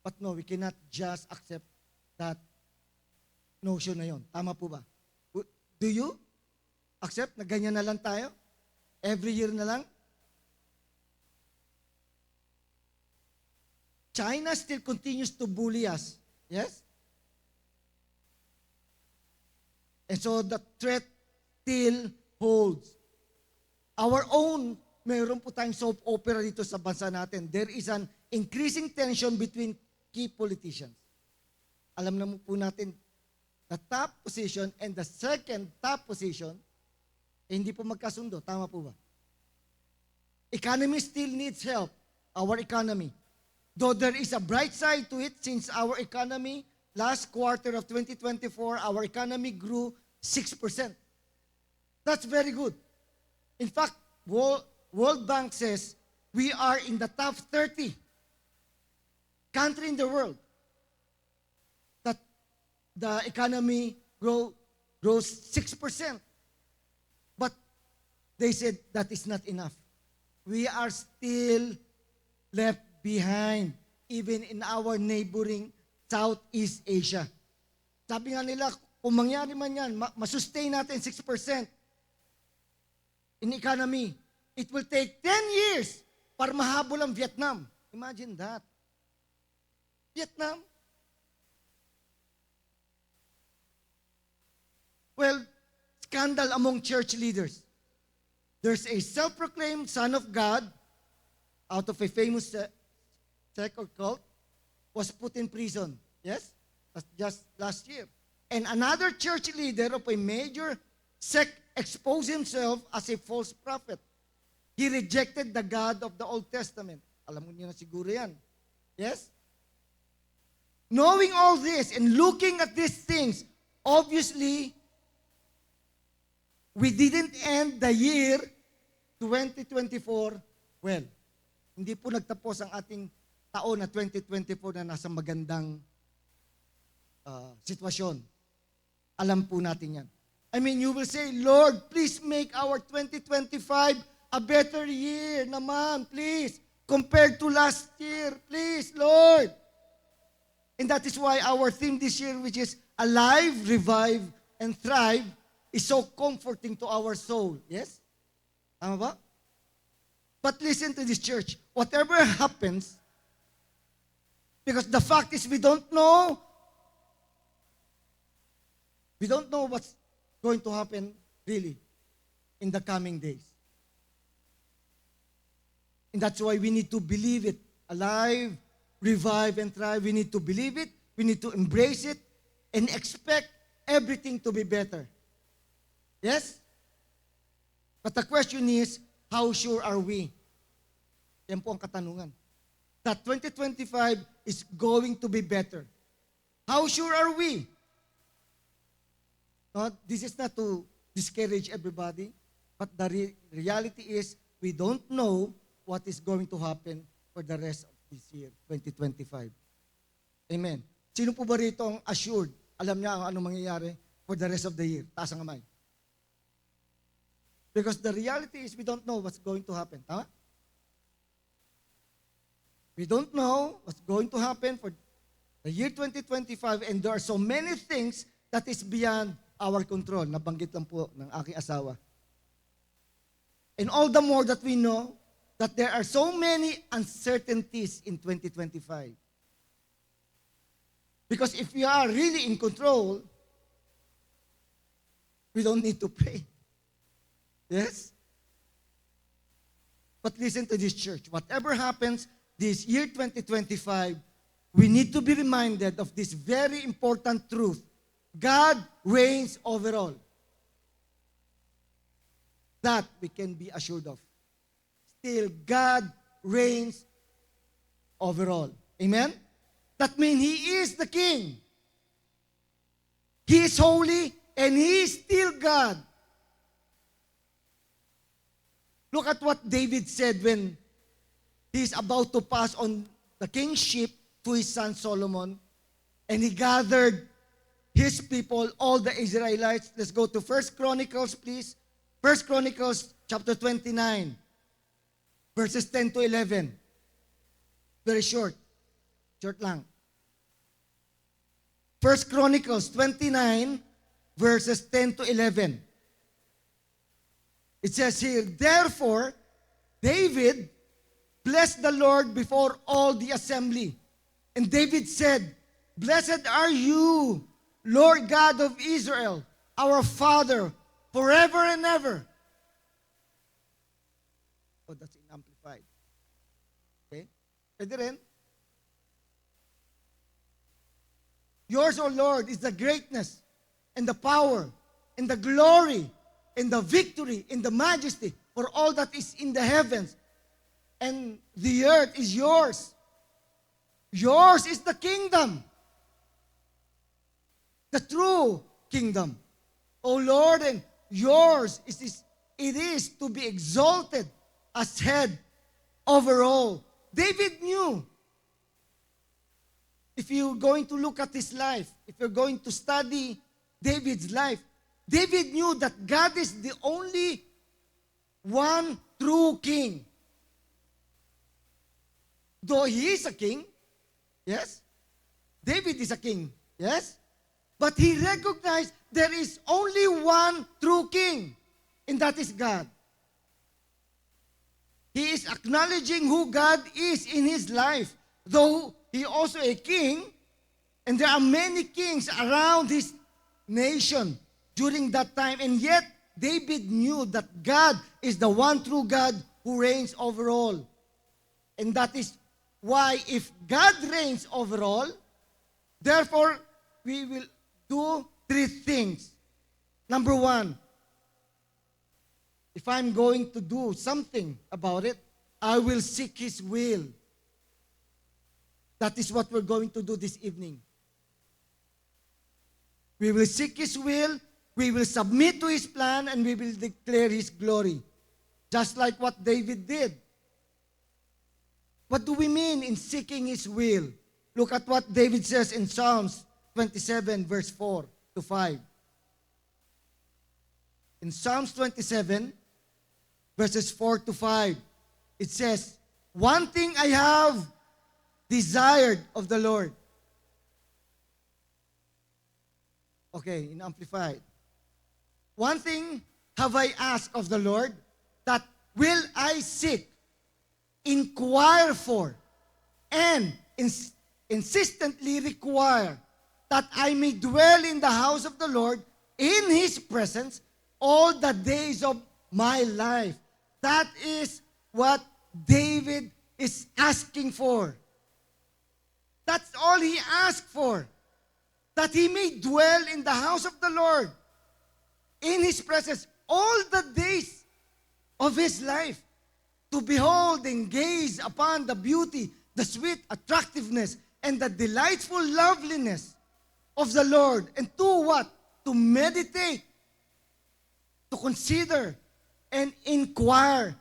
But no, we cannot just accept that notion na yon. Tama po ba? Do you accept na ganyan na lang tayo? Every year na lang? China still continues to bully us. Yes? And so the threat still holds. Our own, mayroon po tayong soap opera dito sa bansa natin. There is an increasing tension between key politicians. Alam na po natin, the top position and the second top position, hindi po magkasundo. Tama po ba? Economy still needs help. Our economy. Though there is a bright side to it, since our economy, last quarter of 2024, our economy grew 6%. That's very good. In fact, World Bank says we are in the top 30 country in the world that the economy grows 6%. But they said that is not enough. We are still left behind, even in our neighboring Southeast Asia. Sabi nga nila, kung mangyari man yan, masustain natin 6% in economy. It will take 10 years para mahabol ang Vietnam. Imagine that. Vietnam. Well, scandal among church leaders. There's a self-proclaimed son of God out of a famous sect or cult was put in prison. Yes? That's just last year. And another church leader of a major sect exposed himself as a false prophet. He rejected the God of the Old Testament. Alam mo niyo na siguro yan. Yes? Knowing all this and looking at these things, obviously, we didn't end the year 2024 well. Hindi po nagtapos ang ating taon na 2024 na nasa magandang sitwasyon. Alam po natin yan. I mean, you will say, Lord, please make our 2025 a better year naman, please. Compared to last year, please, Lord. And that is why our theme this year, which is Alive, Revive, and Thrive, is so comforting to our soul. Yes? Tama ba? But listen to this, church. Whatever happens, because the fact is we don't know what's going to happen really in the coming days. And that's why we need to believe it. Alive, revive, and thrive. We need to believe it. We need to embrace it and expect everything to be better. Yes? But the question is, how sure are we? Yan po ang katanungan. That 2025 is going to be better. How sure are we? No, this is not to discourage everybody, but the reality is we don't know what is going to happen for the rest of this year, 2025. Amen. Sino po ba rito ang assured? Alam niya ang anong mangyayari for the rest of the year? Taas ang kamay. Because the reality is we don't know what's going to happen. Tama? We don't know what's going to happen for the year 2025, and there are so many things that is beyond our control. Nabanggit lang po ng aking asawa. And all the more that we know that there are so many uncertainties in 2025. Because if we are really in control, we don't need to pray. Yes? But listen to this, church. Whatever happens this year 2025, we need to be reminded of this very important truth. God reigns over all. That we can be assured of. Still, God reigns over all. Amen? That means He is the King. He is holy and He is still God. Look at what David said when he is about to pass on the kingship to his son Solomon, and he gathered his people, all the Israelites. Let's go to 1 Chronicles, please. 1 Chronicles chapter 29, verses 10 to 11. Very short. Short lang. 1 Chronicles 29, verses 10 to 11. It says here, therefore, David blessed the Lord before all the assembly. And David said, blessed are you, Lord God of Israel, our Father, forever and ever. Oh, that's in Amplified. Okay? Pwede rin. Yours, O Lord, is the greatness and the power and the glory and the victory and the majesty, for all that is in the heavens and the earth is yours. Yours is the kingdom, the true kingdom. O Lord, and yours it is to be exalted as head over all. David knew. If you're going to look at his life, if you're going to study David's life, David knew that God is the only one true king. Though he is a king, yes, David is a king, yes, but he recognized there is only one true king, and that is God. He is acknowledging who God is in his life, though he also a king, and there are many kings around his nation during that time, and yet David knew that God is the one true God who reigns over all. And that is why if God reigns over all, therefore we will do three things. Number one, if I'm going to do something about it, I will seek His will. That is what we're going to do this evening. We will seek His will, we will submit to His plan, and we will declare His glory. Just like what David did. What do we mean in seeking His will? Look at what David says in Psalms 27, verse 4 to 5. In Psalms 27, verses 4 to 5, it says, "One thing I have desired of the Lord." Okay, in Amplified. "One thing have I asked of the Lord, that will I seek, inquire for, and insistently require, that I may dwell in the house of the Lord, in His presence, all the days of my life." That is what David is asking for. That's all he asked for. That he may dwell in the house of the Lord, in His presence, all the days of his life, to behold and gaze upon the beauty, the sweet attractiveness, and the delightful loveliness of the Lord. And to what? To meditate, to consider, and inquire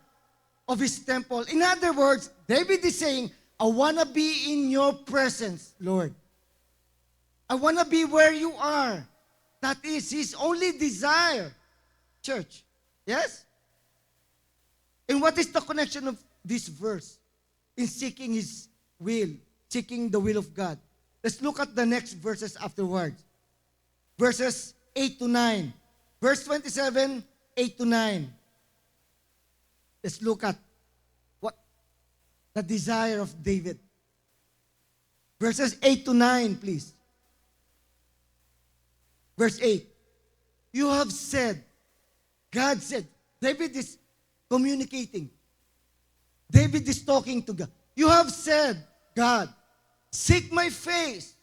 of His temple. In other words, David is saying, I want to be in your presence, Lord. I want to be where you are. That is his only desire, church. Yes? And what is the connection of this verse in seeking His will, seeking the will of God? Let's look at the next verses afterwards. Verses 8 to 9. Verse 27, 8 to 9. Let's look at what the desire of David. Verses 8 to 9, please. Verse 8. You have said, God said, David is communicating. David is talking to God. You have said, God, seek my face,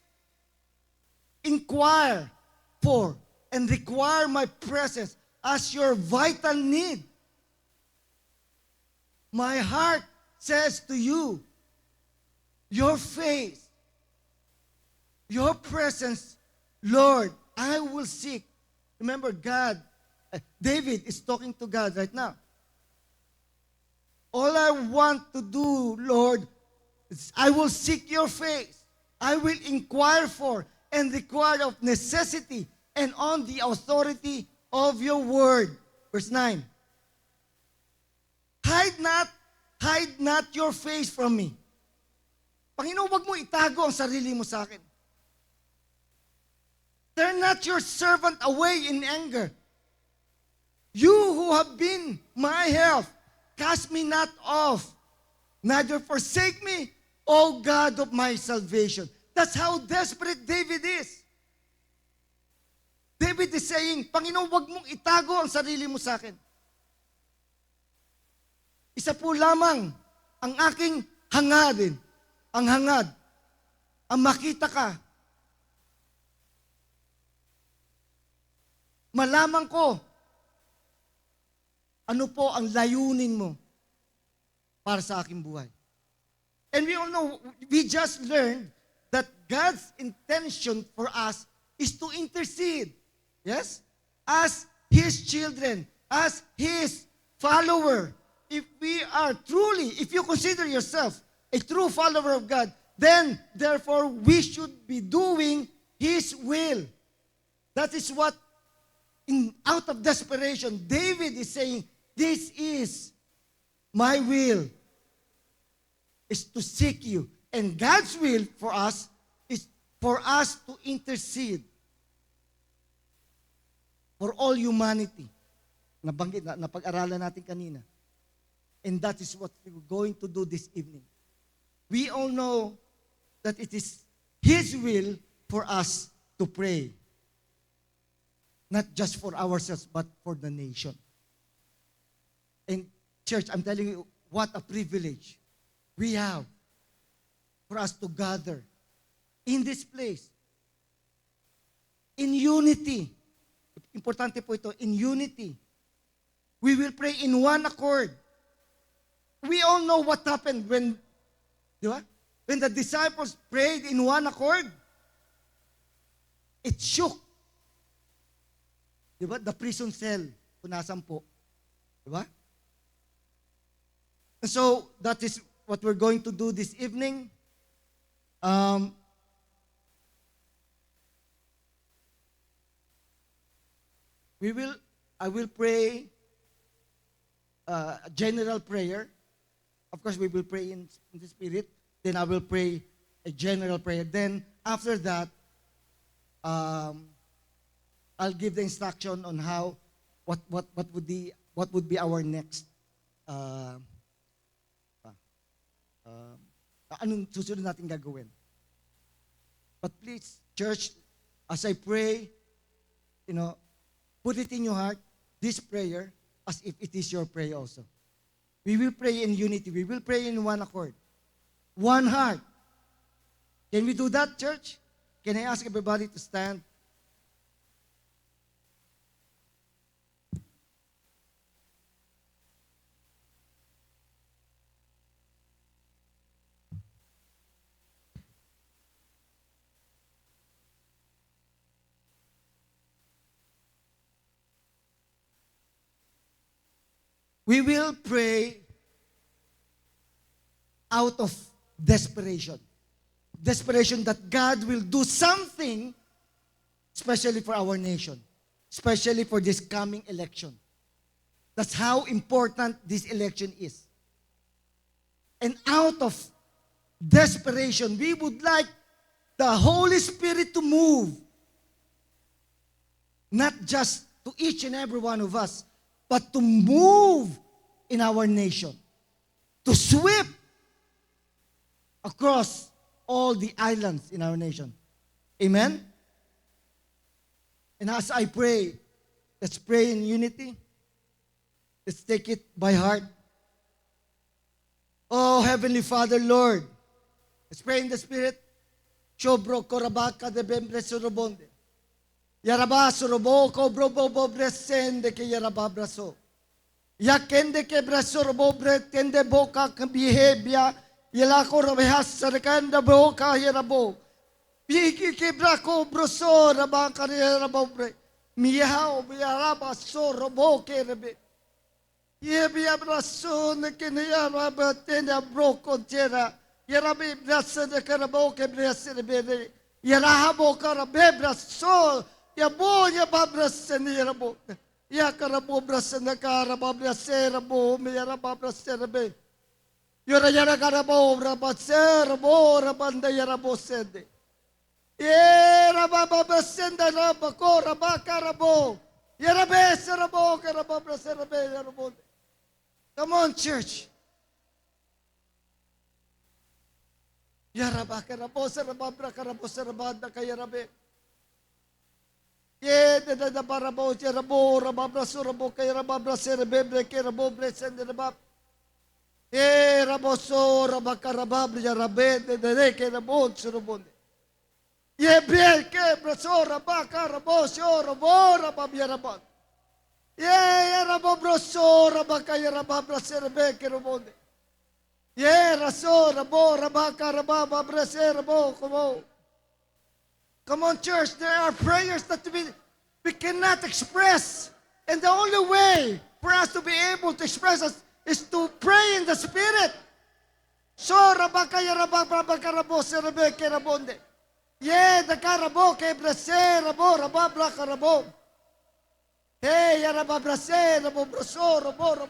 inquire for, and require my presence as your vital need. My heart says to you, your face, your presence, Lord, I will seek. Remember, David is talking to God right now. All I want to do, Lord, is I will seek your face. I will inquire for and require of necessity and on the authority of your word. Verse 9. Hide not your face from me. Panginoon, wag mo itago ang sarili mo sa akin. Turn not your servant away in anger. You who have been my help, cast me not off, neither forsake me, O God of my salvation. That's how desperate David is. David is saying, Panginoon, wag mong itago ang sarili mo sa akin. Isa po lamang ang aking hangadin, ang makita ka. Malaman ko, ano po ang layunin mo para sa aking buhay. And we all know, we just learned that God's intention for us is to intercede. Yes? As His children, as His follower. If you consider yourself a true follower of God, then, therefore, we should be doing His will. That is what, out of desperation, David is saying, this is my will, is to seek you. And God's will for us is for us to intercede for all humanity. Nabanggit na pag-aralan natin kanina. And that is what we're going to do this evening. We all know that it is His will for us to pray. Not just for ourselves, but for the nation. And church, I'm telling you, what a privilege we have for us to gather in this place. In unity. Importante po ito, in unity. We will pray in one accord. We all know what happened when the disciples prayed in one accord. It shook. The prison cell, punasan po. And so, that is what we're going to do this evening. Um, I will pray a general prayer. Of course, we will pray in the Spirit. Then I will pray a general prayer. Then after that, I'll give the instruction on how, what would be our next, anong susunod natin gagawin. But please, church, as I pray, put it in your heart, this prayer, as if it is your prayer also. We will pray in unity. We will pray in one accord. One heart. Can we do that, church? Can I ask everybody to stand? We will pray out of desperation. Desperation that God will do something, especially for our nation, especially for this coming election. That's how important this election is. And out of desperation, we would like the Holy Spirit to move, not just to each and every one of us, but to move in our nation, to sweep across all the islands in our nation. Amen? And as I pray, let's pray in unity. Let's take it by heart. Oh, Heavenly Father, Lord, let's pray in the Spirit. Shobro korabaka de bembre surobonde. Yaraba surobo kobro bobo bresende ke yaraba braso. Yakende ke braso robo tende boka behavior. Yala ko robehas sarkanda boka yarabo. Biki ke brako broso rabaka yarabo bre. Miyao yaraba so robo ke rebe. Ye biya braso ne ke yaraba tende broko tera. Yarabi brasa de karabo ke brasa rebe. Yarahabo karabe braso. Yabo yababrasa ni yarabo. Yakarabo brasa na karabo brasa rabo me yaraba brasa rebe. Yara karabo rabase rabo rabanda yarabo sende. Ye rababa brasenda rabako rabaka rabo. Yarabe rabo karabo brasa rebe yarabo. Come on, church. Yaraba karabo sarababra karabo sarabanda kayarabe. Ye da barabo rabo rababra surabo kayarababra serebe kerabo blessende rabab. Ye rabo so rabakarababra yarabe de kerabo surabonde. Ye be ke braso rabaka rabo so rabo rabab yarabad. Ye rabo broso rabaka yarababra serebe kerabonde. Ye raso rabo rabaka rababa brase rabo komo. Come on, church, there are prayers that we cannot express. And the only way for us to be able to express us is to pray in the Spirit. So, rabaka yarabaka rabo serebe kerabonde. Ye the karabo ke brase rabo rababra karabo. Hey, yarababrase rabo broso rabo.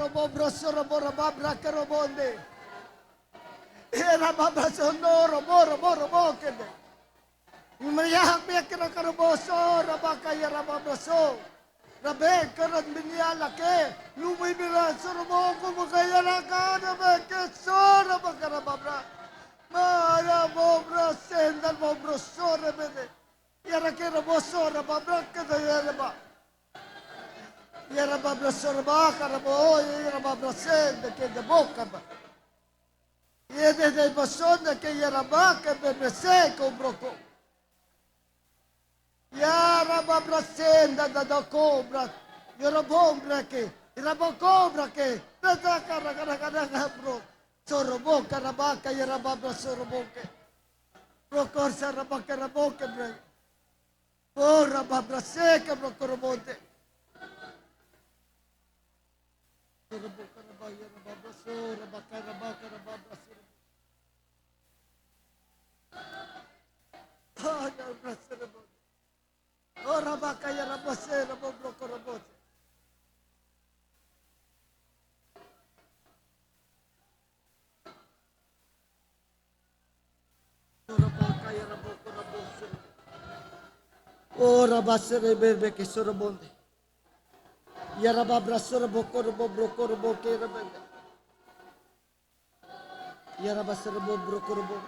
robo broso robo rababra karobonde. Era babraso no robo kende. Umayak me kira karoboso rabakaya rababraso. Rabe karan binyala ke. Lumay bira robo ko makaya raka rabe ke so rabakarababra. Mara bobra senda bobroso rebede. Yara ke roboso rababra kadaya raba. Yara babra sorba karabo yara babra senda ke de boca ba. Yede de basonda ke yara ba ke bebe se ko broko. Yara babra senda da cobra. Yara bombra ke. Yara bo cobra ke. Nada kara bro. Sorobo karabaka yara babra sorobo ke. Brokor sarabaka rabo ke bre. Ora babra se ke brokorobote. Ora bakaya rabose rabo broko robote. Ora bakaya raboko rabose. Ora basere bebe ke sorobonde. Yaraba brasoro bokoro bobrokoro bokero bende. Yaraba sere bobrokoro bo.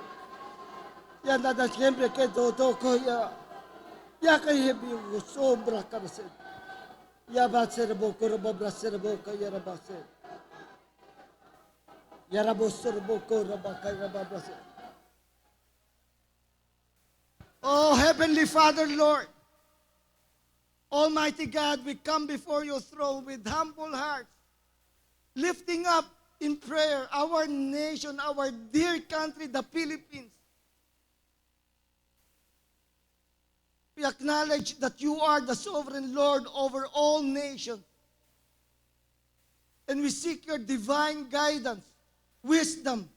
Yanda da siempre que todo ya. Ya que hebi sombra karse. Ya ba sere bokoro bobrasere boka yaraba se. Yarabo sere bokoro baka yaraba brase. Oh Heavenly Father, Lord, Almighty God, we come before your throne with humble hearts, lifting up in prayer our nation, our dear country, the Philippines. We acknowledge that you are the sovereign Lord over all nations. And we seek your divine guidance, wisdom,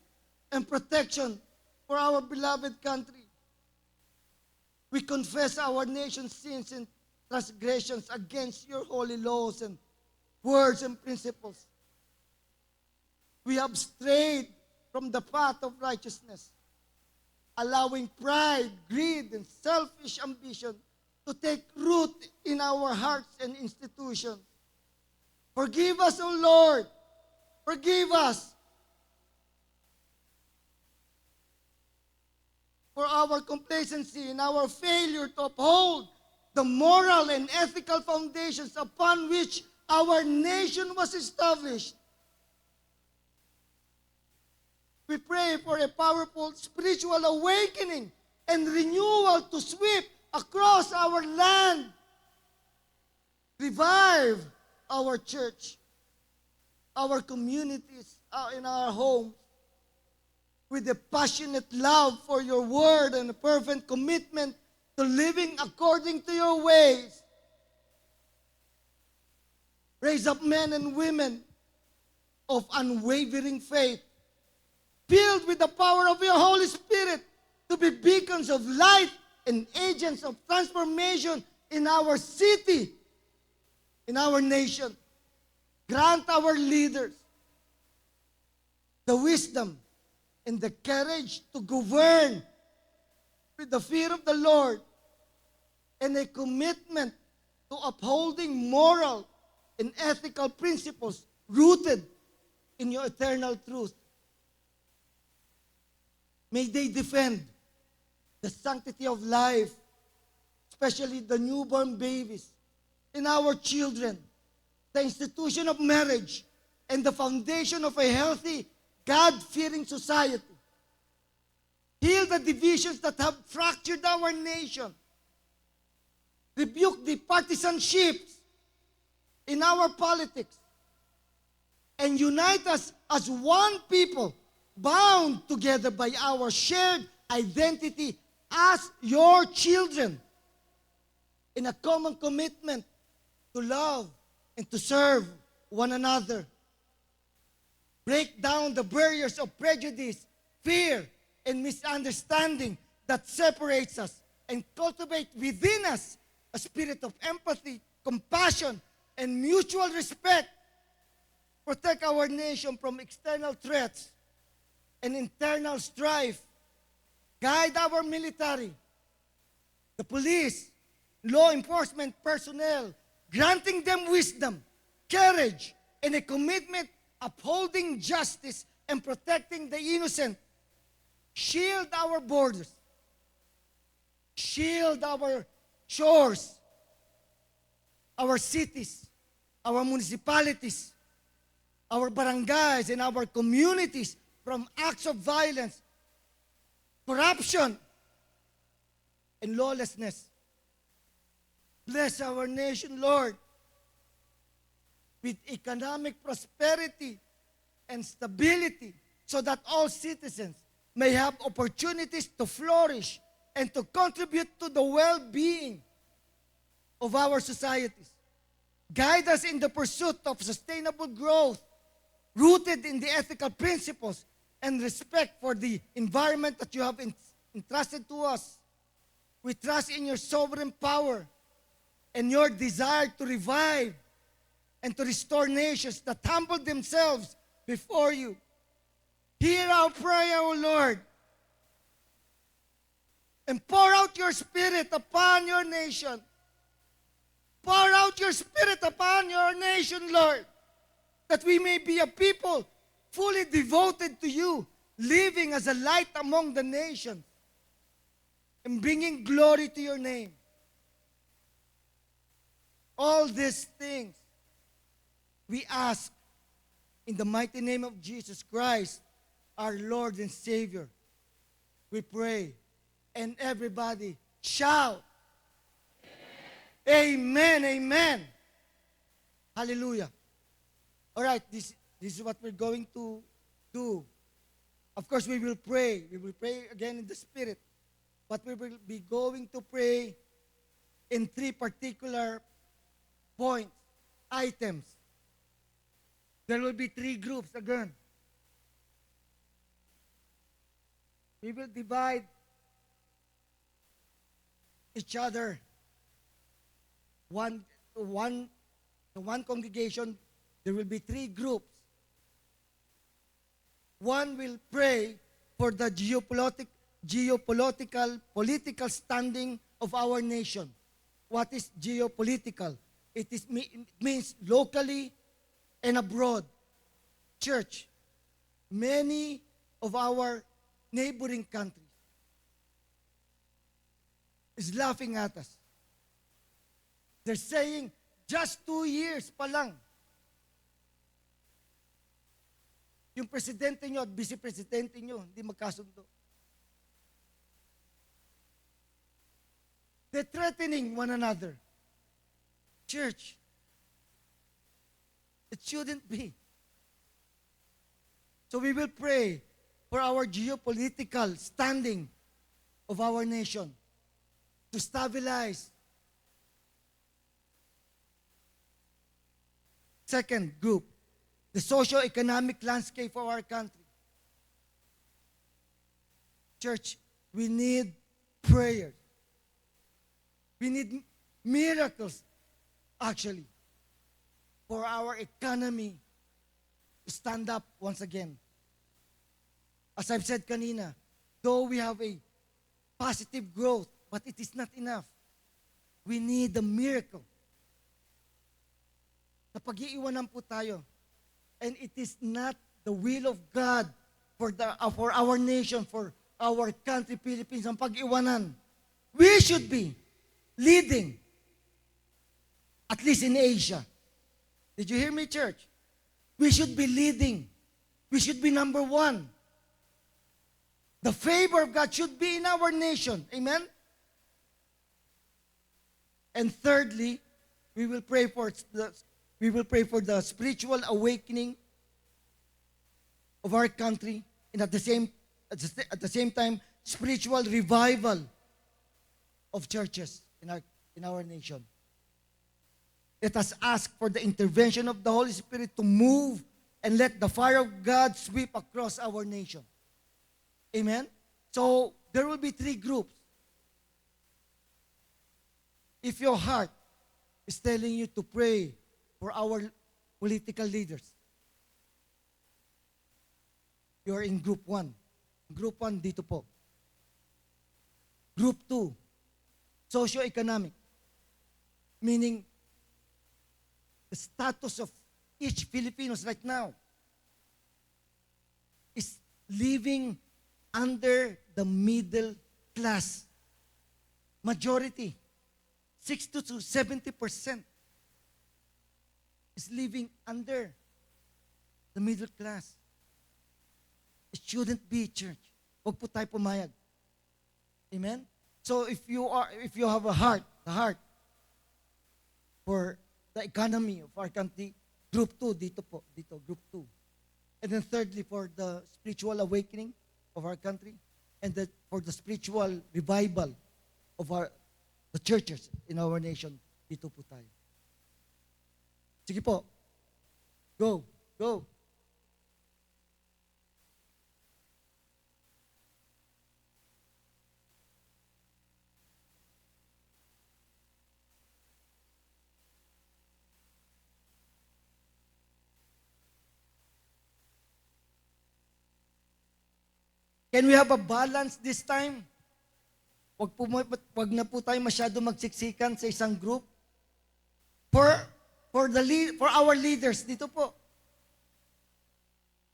and protection for our beloved country. We confess our nation's sins and transgressions against your holy laws and words and principles. We have strayed from the path of righteousness, allowing pride, greed, and selfish ambition to take root in our hearts and institutions. Forgive us, O Lord. Forgive us for our complacency and our failure to uphold the moral and ethical foundations upon which our nation was established. We pray for a powerful spiritual awakening and renewal to sweep across our land. Revive our church, our communities, in our homes, with a passionate love for your word and a fervent commitment to living according to your ways. Raise up men and women of unwavering faith, filled with the power of your Holy Spirit, to be beacons of light and agents of transformation in our city, in our nation. Grant our leaders the wisdom and the courage to govern with the fear of the Lord and a commitment to upholding moral and ethical principles rooted in your eternal truth. May they defend the sanctity of life, especially the newborn babies and our children, the institution of marriage, and the foundation of a healthy, God-fearing society. Heal the divisions that have fractured our nation. Rebuke the partisanships in our politics. And unite us as one people, bound together by our shared identity as your children, in a common commitment to love and to serve one another. Break down the barriers of prejudice, fear, and misunderstanding that separates us, and cultivate within us a spirit of empathy, compassion, and mutual respect protect our nation from external threats and internal strife. Guide our military, the police, law enforcement personnel, granting them wisdom, courage, and a commitment upholding justice and protecting the innocent. Shield our borders. Shield our shores, our cities, our municipalities, our barangays, and our communities from acts of violence, corruption, and lawlessness. Bless our nation, Lord, with economic prosperity and stability so that all citizens may have opportunities to flourish and to contribute to the well-being of our societies. Guide us in the pursuit of sustainable growth rooted in the ethical principles and respect for the environment that you have entrusted to us. We trust in your sovereign power and your desire to revive and to restore nations that humble themselves before you. Hear our prayer, O Lord, and pour out your Spirit upon your nation. Pour out your Spirit upon your nation, Lord, that we may be a people fully devoted to you, living as a light among the nations, and bringing glory to your name. All these things we ask in the mighty name of Jesus Christ, our Lord and Savior. We pray. And everybody shout. Amen, amen. Hallelujah. All right, this is what we're going to do. Of course, we will pray. We will pray again in the Spirit. But we will be going to pray in 3 particular points, items. There will be 3 groups again. We will divide each other. One congregation, there will be 3 groups. One will pray for the political standing of our nation. What is geopolitical? It means locally and abroad. Church, many of our neighboring countries is laughing at us. They're saying, just 2 years pa lang, yung presidente nyo at vice-presidente nyo, hindi magkasundo. They're threatening one another. Church, it shouldn't be. So we will pray for our geopolitical standing of our nation to stabilize. Second group, the socio-economic landscape of our country. Church, we need prayers. We need miracles, actually, for our economy to stand up once again. As I've said kanina, though we have a positive growth, but it is not enough. We need the miracle. Napag-iiwanan po tayo. And it is not the will of God for our nation, for our country, Philippines, ang pag-iwanan. We should be leading, at least in Asia. Did you hear me, church? We should be leading. We should be number 1. The favor of God should be in our nation. Amen? And thirdly, we will pray for the spiritual awakening of our country, and at the same time, spiritual revival of churches in our nation. Let us ask for the intervention of the Holy Spirit to move and let the fire of God sweep across our nation. Amen? So, there will be 3 groups. If your heart is telling you to pray for our political leaders, you're in group 1. Group 1 dito po. Group 2, socio-economic. Meaning, the status of each Filipinos right now is living under the middle class. Majority, 60 to 70% is living under the middle class. It shouldn't be, church. Huwag po tayo pumayag. Amen? So if you have the heart for the economy of our country, group 2, dito, group 2. And then thirdly, for the spiritual awakening of our country, and for the spiritual revival of the churches in our nation, dito po tayo. Sige po. Go. Can we have a balance this time? Wag na po tayo masyado magsiksikan sa isang group. For our leaders dito po.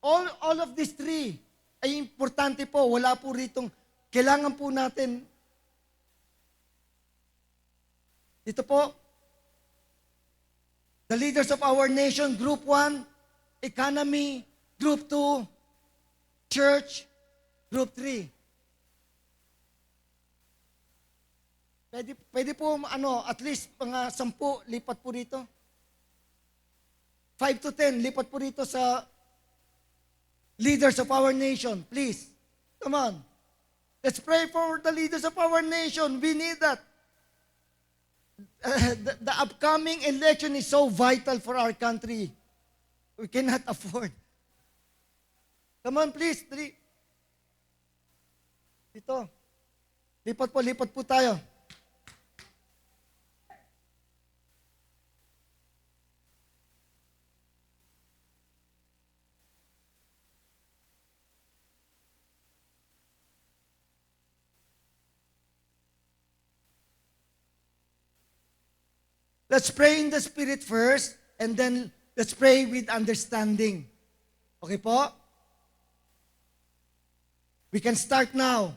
All of these three ay importante po. Wala po ritong kailangan po natin. Dito po. The leaders of our nation, group 1, economy, group 2, church, group 3. Pwede po, at least mga 10 lipat po rito. 5 to 10 lipat po rito sa leaders of our nation. Please. Come on. Let's pray for the leaders of our nation. We need that. The upcoming election is so vital for our country. We cannot afford. Come on, please. Dito. Lipat po tayo. Let's pray in the Spirit first, and then let's pray with understanding. Okay po? We can start now.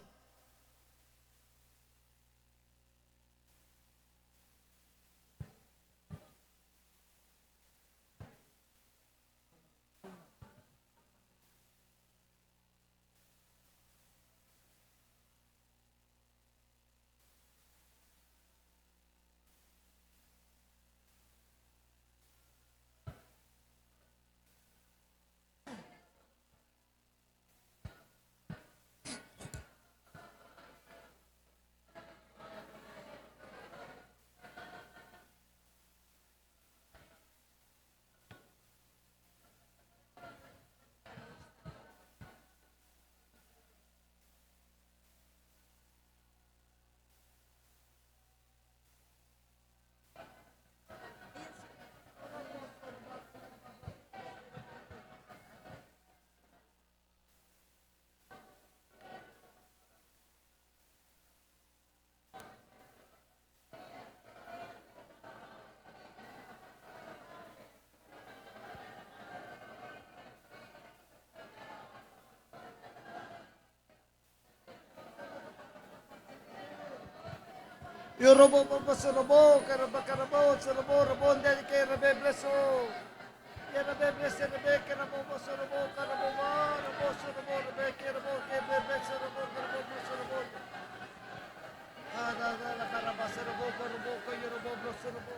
Yorobo Sarabo, Karabo, Sarabo, Rabon, Delike, Rabe Blesso. Yarabe Blesse, Rabe, Karabo, Sarabo, Karabo, Rabo, Sarabo, Rabe, Karabo, Kebe, Sarabo, Karabo, Sarabo. La Karaba, Sarabo, Karabo, Yorobo, Sarabo.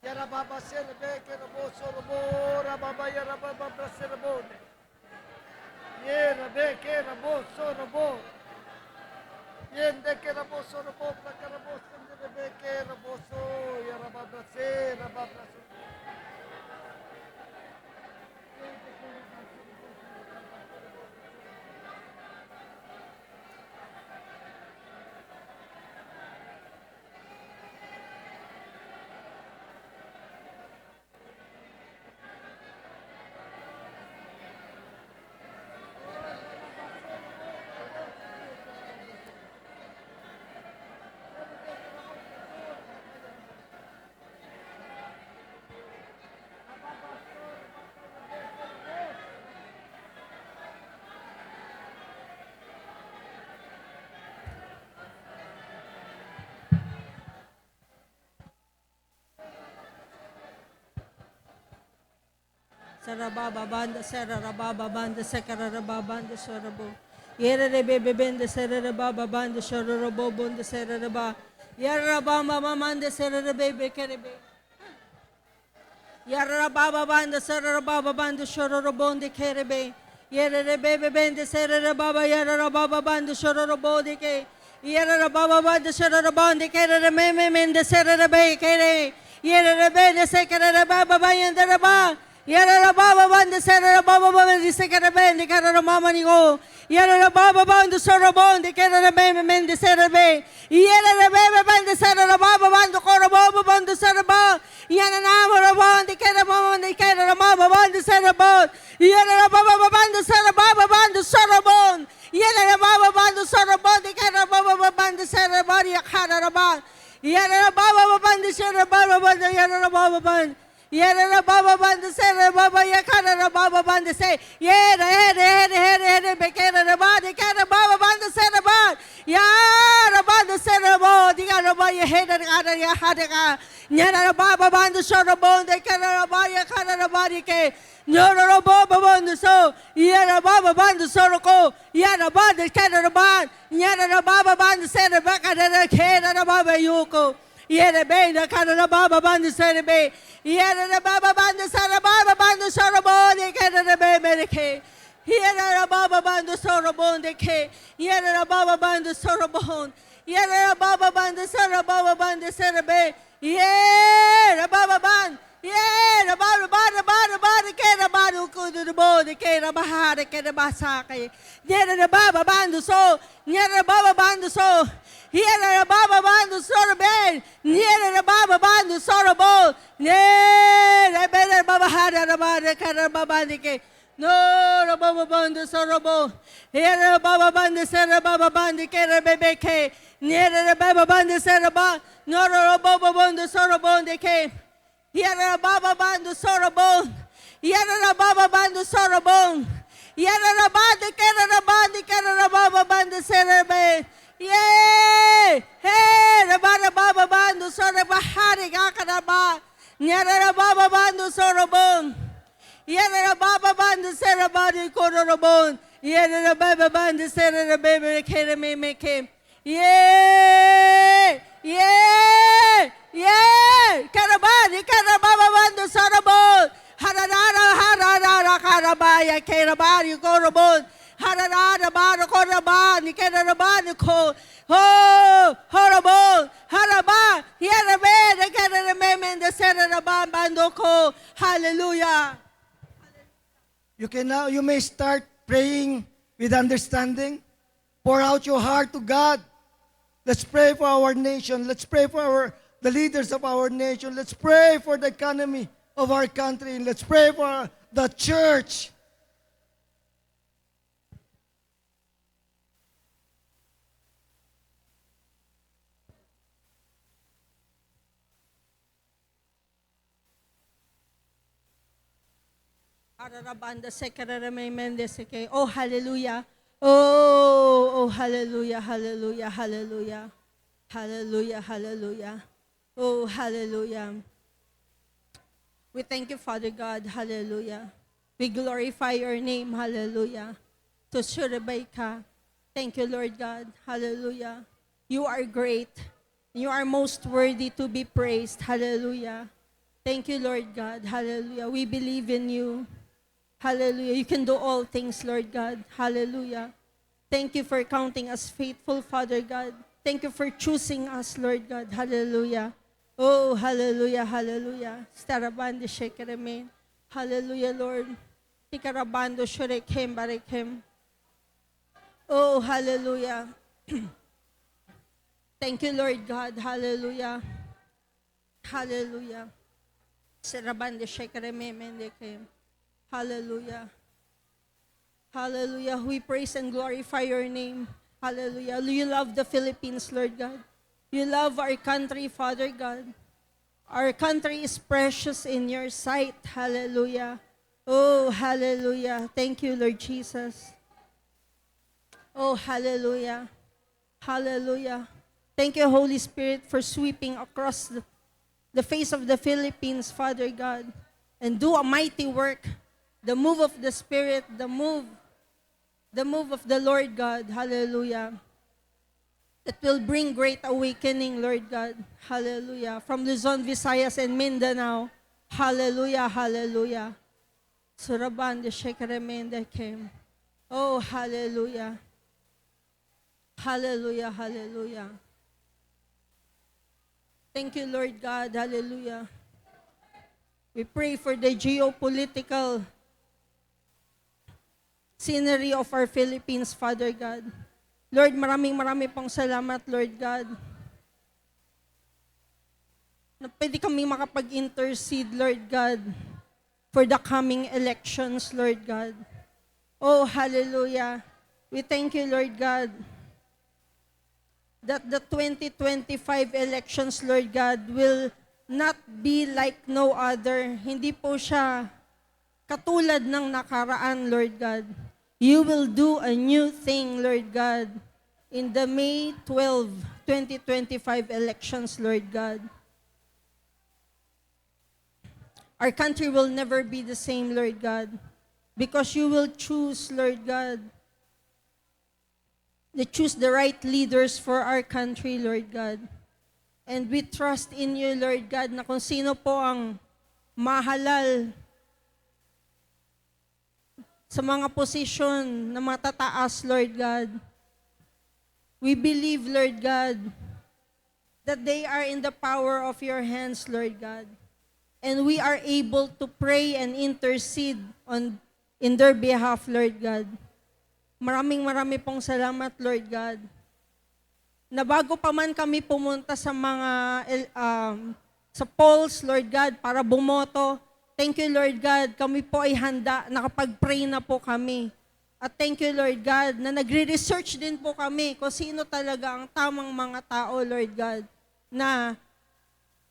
Yarababa Serbe, Kerabo, Sorobo, Rababa, Yarababa, Braserabone. Yerabe, Kerabo, Sorobo. Yende, Kerabo, Sorobo, Placarabo, Senderebe, Kerabo, Yarababa, Serababa. Sarababa banda sarababa banda sakarababa banda sorabo. Yere bebe bende sarababa banda sorabo banda saraba. Yaraba mama manda sarabebe kerebe. Yarababa banda sarababa banda sorabo de kerebe. Yere bebe bende sarababa yarababa banda sorabo de ke. Yere baba banda sorabo de kerebe mende sarabe kere. Yere bende sakarababa banda raba. Yara baba banda sara baba banda sekara bende kara mama ni go. Yara baba banda sara banda kara meme mende sara be. Yara baba banda sara baba banda kara baba banda sara ba. Yana nama banda kara mama ni kara mama banda sara ba. Yara baba banda sara baba banda sara bon. Yara baba banda sara banda kara baba banda sara ba ya kara ba. Yara baba banda sara baba banda yara baba banda. Yere baba banda sere baba yakara baba banda say yere bekere baba kara baba banda sere baba yara banda sere baba digara baba yere ada ya hada nyara baba banda sere baba kara baba yakara baba ke nyara baba banda so yere baba banda sere ko yara banda kara baba nyara baba banda sere baba kara baba yuko Yere be na kana baba banda sere be. Yere baba banda sere baba banda sere bo de kana be mereke. Yere baba banda sere bo de ke. Yere baba banda sere bo. Yere baba banda sere be. Yere baba banda. Yere baba ke baba ku de bo de ke baba de ke basa ke. Yere baba banda so. Yere baba banda so. Yere baba banda soro be, yere baba banda soro bo, yere bebe baba hara baba kara baba dike, no baba banda soro bo, yere baba banda sere baba banda kere bebe ke, yere baba banda sere ba, no baba banda soro bo dike, yere baba banda soro bo, yere baba banda soro bo, yere baba kere baba banda sere be. Yay! Hey, rabara baba bando sora bahari gakaraba. Nyara baba bando sora bon. Yara baba bando sera body korobon. Yara baba bando sera baby kere me make. Yay! Yay! Yay! Karabani karababa bando sora bon. Harara karabaya kerabari korobon. Harada bada koraba ni kera bada ko ho horrible haraba yerabe de kera memen de sera bando ko hallelujah. You may start praying with understanding. Pour out your heart to God. Let's pray for our nation. Let's pray for the leaders of our nation. Let's pray for the economy of our country. Let's pray for the church. Oh, hallelujah. Oh, hallelujah, hallelujah, hallelujah. Hallelujah, hallelujah. Oh, hallelujah. We thank you, Father God. Hallelujah. We glorify your name. Hallelujah. To Shurabeka. Thank you, Lord God. Hallelujah. You are great. You are most worthy to be praised. Hallelujah. Thank you, Lord God. Hallelujah. We believe in you. Hallelujah. You can do all things, Lord God. Hallelujah. Thank you for counting us faithful, Father God. Thank you for choosing us, Lord God. Hallelujah. Oh, hallelujah, hallelujah. Starabande shekereme. Hallelujah, Lord. Tikarabando shorekem barekem. Oh, hallelujah. Thank you, Lord God. Hallelujah. Hallelujah. Sarabande shekereme mendekem. Hallelujah. Hallelujah. We praise and glorify your name. Hallelujah. You love the Philippines, Lord God. You love our country, Father God. Our country is precious in your sight. Hallelujah. Oh, hallelujah. Thank you, Lord Jesus. Oh, hallelujah. Hallelujah. Thank you, Holy Spirit, for sweeping across the face of the Philippines, Father God, and do a mighty work the move of the Spirit, the move of the Lord God, hallelujah, that will bring great awakening, Lord God, hallelujah, from Luzon, Visayas, and Mindanao, hallelujah, hallelujah. Suraban de Shekeremende came. Oh, hallelujah. Hallelujah, hallelujah. Thank you, Lord God, hallelujah. We pray for the geopolitical scenery of our Philippines, Father God. Lord, maraming pong salamat, Lord God, na pwede kami makapag-intercede, Lord God, for the coming elections, Lord God. Oh, hallelujah. We thank you, Lord God, that the 2025 elections, Lord God, will not be like no other. Hindi po siya katulad ng nakaraan, Lord God. You will do a new thing, Lord God, in the May 12, 2025 elections, Lord God. Our country will never be the same, Lord God, because you will choose, Lord God, to choose the right leaders for our country, Lord God. And we trust in you, Lord God, na kung sino po ang mahalal sa mga posisyon na matataas, Lord God. We believe, Lord God, that they are in the power of your hands, Lord God. And we are able to pray and intercede in their behalf, Lord God. Maraming pong salamat, Lord God, na bago pa man kami pumunta sa mga sa polls, Lord God, para bumoto, thank you, Lord God, kami po ay handa, nakapag-pray na po kami. At thank you, Lord God, na nagre-research din po kami kung sino talaga ang tamang mga tao, Lord God, na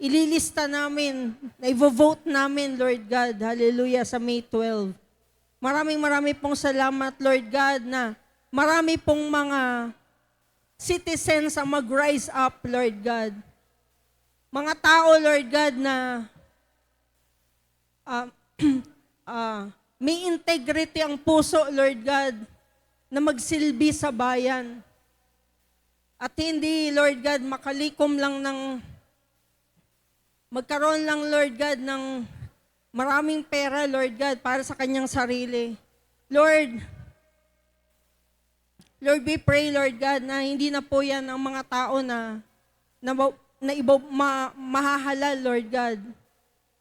ililista namin, na i-vote namin, Lord God, hallelujah, sa May 12. Maraming pong salamat, Lord God, na marami pong mga citizens ang mag-rise up, Lord God. Mga tao, Lord God, na may integrity ang puso, Lord God, na magsilbi sa bayan. At hindi, Lord God, makalikom lang magkaroon lang, Lord God, ng maraming pera, Lord God, para sa kanyang sarili. Lord, we pray, Lord God, na hindi na po yan ang mga tao na mahahalal, Lord God,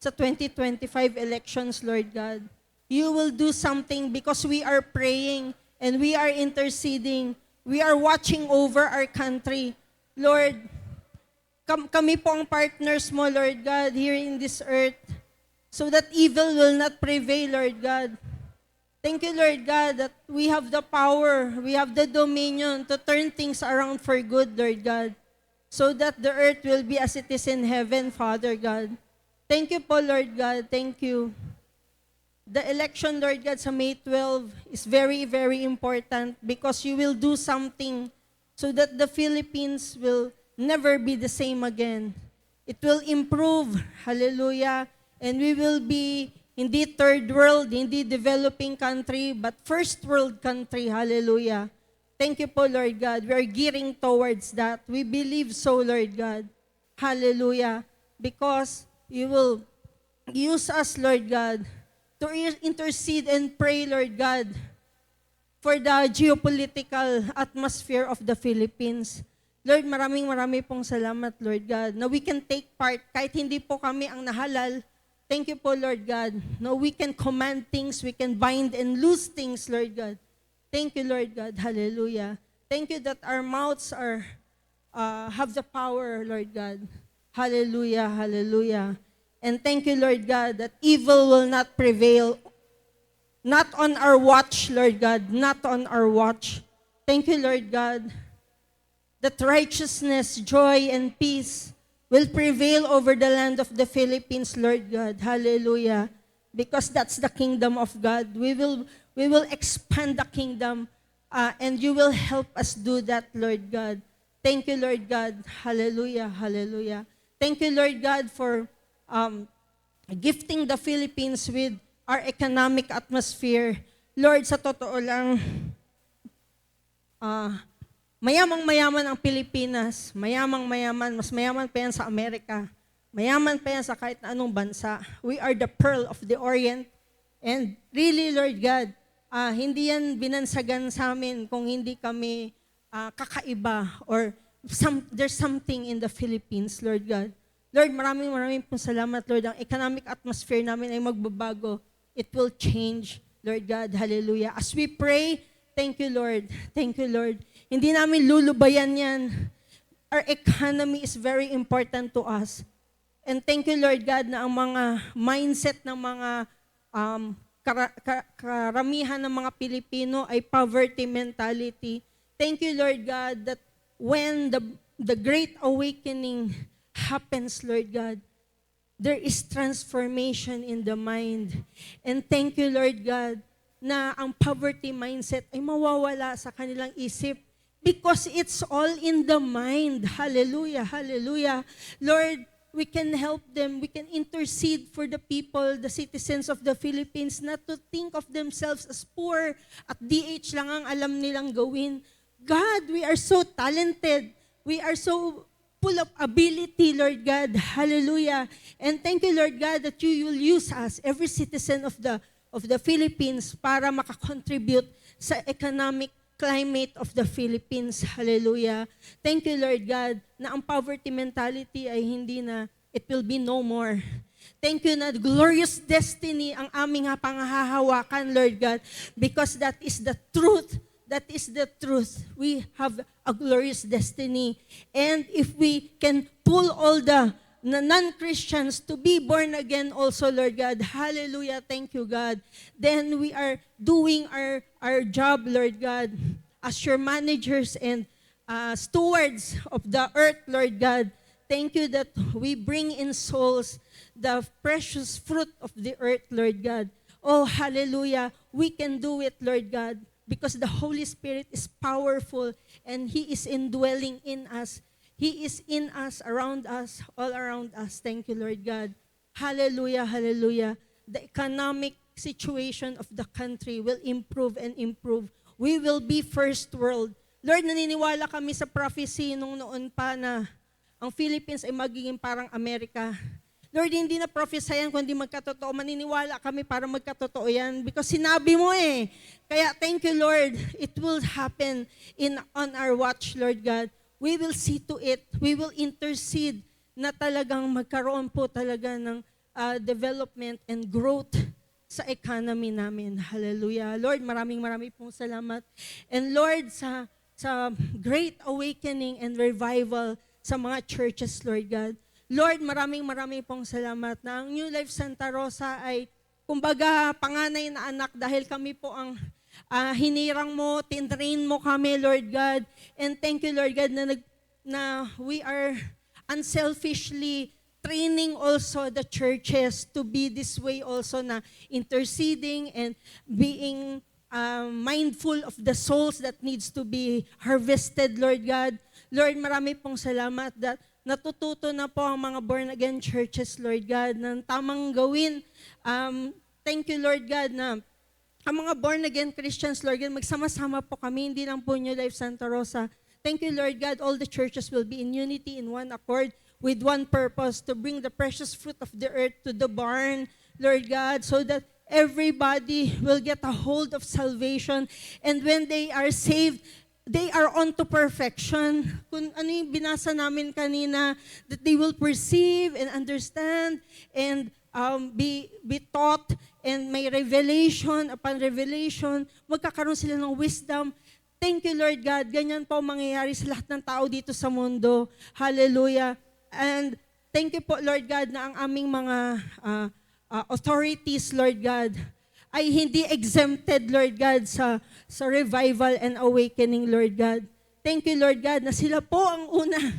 sa 2025 elections, Lord God. You will do something because we are praying and we are interceding. We are watching over our country. Lord, kami po ang partners mo, Lord God, here in this earth, so that evil will not prevail, Lord God. Thank you, Lord God, that we have the power, we have the dominion to turn things around for good, Lord God, so that the earth will be as it is in heaven, Father God. Thank you po, Lord God. Thank you. The election, Lord God, sa May 12 is very important because you will do something so that the Philippines will never be the same again. It will improve, hallelujah, and we will be hindi third world, hindi developing country, but first world country, hallelujah. Thank you po, Lord God. We are gearing towards that. We believe so, Lord God. Hallelujah. Because you will use us, Lord God, to intercede and pray, Lord God, for the geopolitical atmosphere of the Philippines. Lord, maraming pong salamat, Lord God, na we can take part kahit hindi po kami ang nahalal. Thank you po, Lord God. No, we can command things, we can bind and loose things, Lord God. Thank you, Lord God. Hallelujah. Thank you that our mouths have the power, Lord God. Hallelujah, hallelujah. And thank you, Lord God, that evil will not prevail. Not on our watch, Lord God. Not on our watch. Thank you, Lord God, that righteousness, joy, and peace will prevail over the land of the Philippines, Lord God. Hallelujah. Because that's the kingdom of God. We will expand the kingdom, and you will help us do that, Lord God. Thank you, Lord God. Hallelujah, hallelujah. Thank you, Lord God, for gifting the Philippines with our economic atmosphere. Lord, sa totoo lang, mayamang-mayaman ang Pilipinas, mayamang-mayaman, mas mayaman pa yan sa Amerika, mayaman pa yan sa kahit na anong bansa. We are the pearl of the Orient. And really, Lord God, hindi yan binansagan sa amin kung hindi kami kakaiba or there's something in the Philippines, Lord God. Lord, maraming pong salamat, Lord. Ang economic atmosphere namin ay magbabago. It will change, Lord God. Hallelujah. As we pray, thank you, Lord. Thank you, Lord. Hindi namin lulubayan yan. Our economy is very important to us. And thank you, Lord God, na ang mga mindset ng mga karamihan ng mga Pilipino ay poverty mentality. Thank you, Lord God, that when the great awakening happens, Lord God, there is transformation in the mind. And thank you, Lord God, na ang poverty mindset ay mawawala sa kanilang isip because it's all in the mind. Hallelujah, hallelujah. Lord, we can help them. We can intercede for the people, the citizens of the Philippines, not to think of themselves as poor at DH lang ang alam nilang gawin. God, we are so talented. We are so full of ability, Lord God. Hallelujah. And thank you, Lord God, that you will use us, every citizen of the Philippines, para makakontribute sa economic climate of the Philippines. Hallelujah. Thank you, Lord God, na ang poverty mentality ay hindi na, it will be no more. Thank you na glorious destiny ang aming panghahawakan, Lord God, because that is the truth. That is the truth. We have a glorious destiny. And if we can pull all the non-Christians to be born again also, Lord God, hallelujah, thank you, God. Then we are doing our job, Lord God, as your managers and stewards of the earth, Lord God. Thank you that we bring in souls the precious fruit of the earth, Lord God. Oh, hallelujah. We can do it, Lord God, because the Holy Spirit is powerful and He is indwelling in us. He is in us, around us, all around us. Thank you, Lord God. Hallelujah, hallelujah. The economic situation of the country will improve and improve. We will be first world. Lord, naniniwala kami sa prophecy nung noon pa na ang Philippines ay magiging parang Amerika. Lord, hindi na prophesayan kundi magkatotoo. Maniniwala kami para magkatotoo yan because sinabi mo eh. Kaya thank you, Lord. It will happen on our watch, Lord God. We will see to it. We will intercede na talagang magkaroon po talaga ng development and growth sa economy namin. Hallelujah. Lord, maraming pong salamat. And Lord, sa great awakening and revival sa mga churches, Lord God. Lord, maraming pong salamat na ang New Life Santa Rosa ay kumbaga panganay na anak dahil kami po ang hinirang mo, tinrain mo kami, Lord God. And thank you, Lord God, na we are unselfishly training also the churches to be this way also na interceding and being mindful of the souls that needs to be harvested, Lord God. Lord, marami pong salamat that natututo na po ang mga born-again churches, Lord God, ng tamang gawin. Thank you, Lord God, na ang mga born-again Christians, Lord God, magsama-sama po kami, hindi lang po New Life Santa Rosa. Thank you, Lord God, all the churches will be in unity, in one accord, with one purpose, to bring the precious fruit of the earth to the barn, Lord God, so that everybody will get a hold of salvation. And when they are saved, they are on to perfection. Kung ano yung binasa namin kanina, that they will perceive and understand and be taught and may revelation upon revelation, magkakaroon sila ng wisdom. Thank you, Lord God. Ganyan po mangyayari sa lahat ng tao dito sa mundo. Hallelujah. And thank you po, Lord God, na ang aming mga authorities, Lord God, ay hindi exempted, Lord God, sa revival and awakening, Lord God. Thank you, Lord God, na sila po ang unang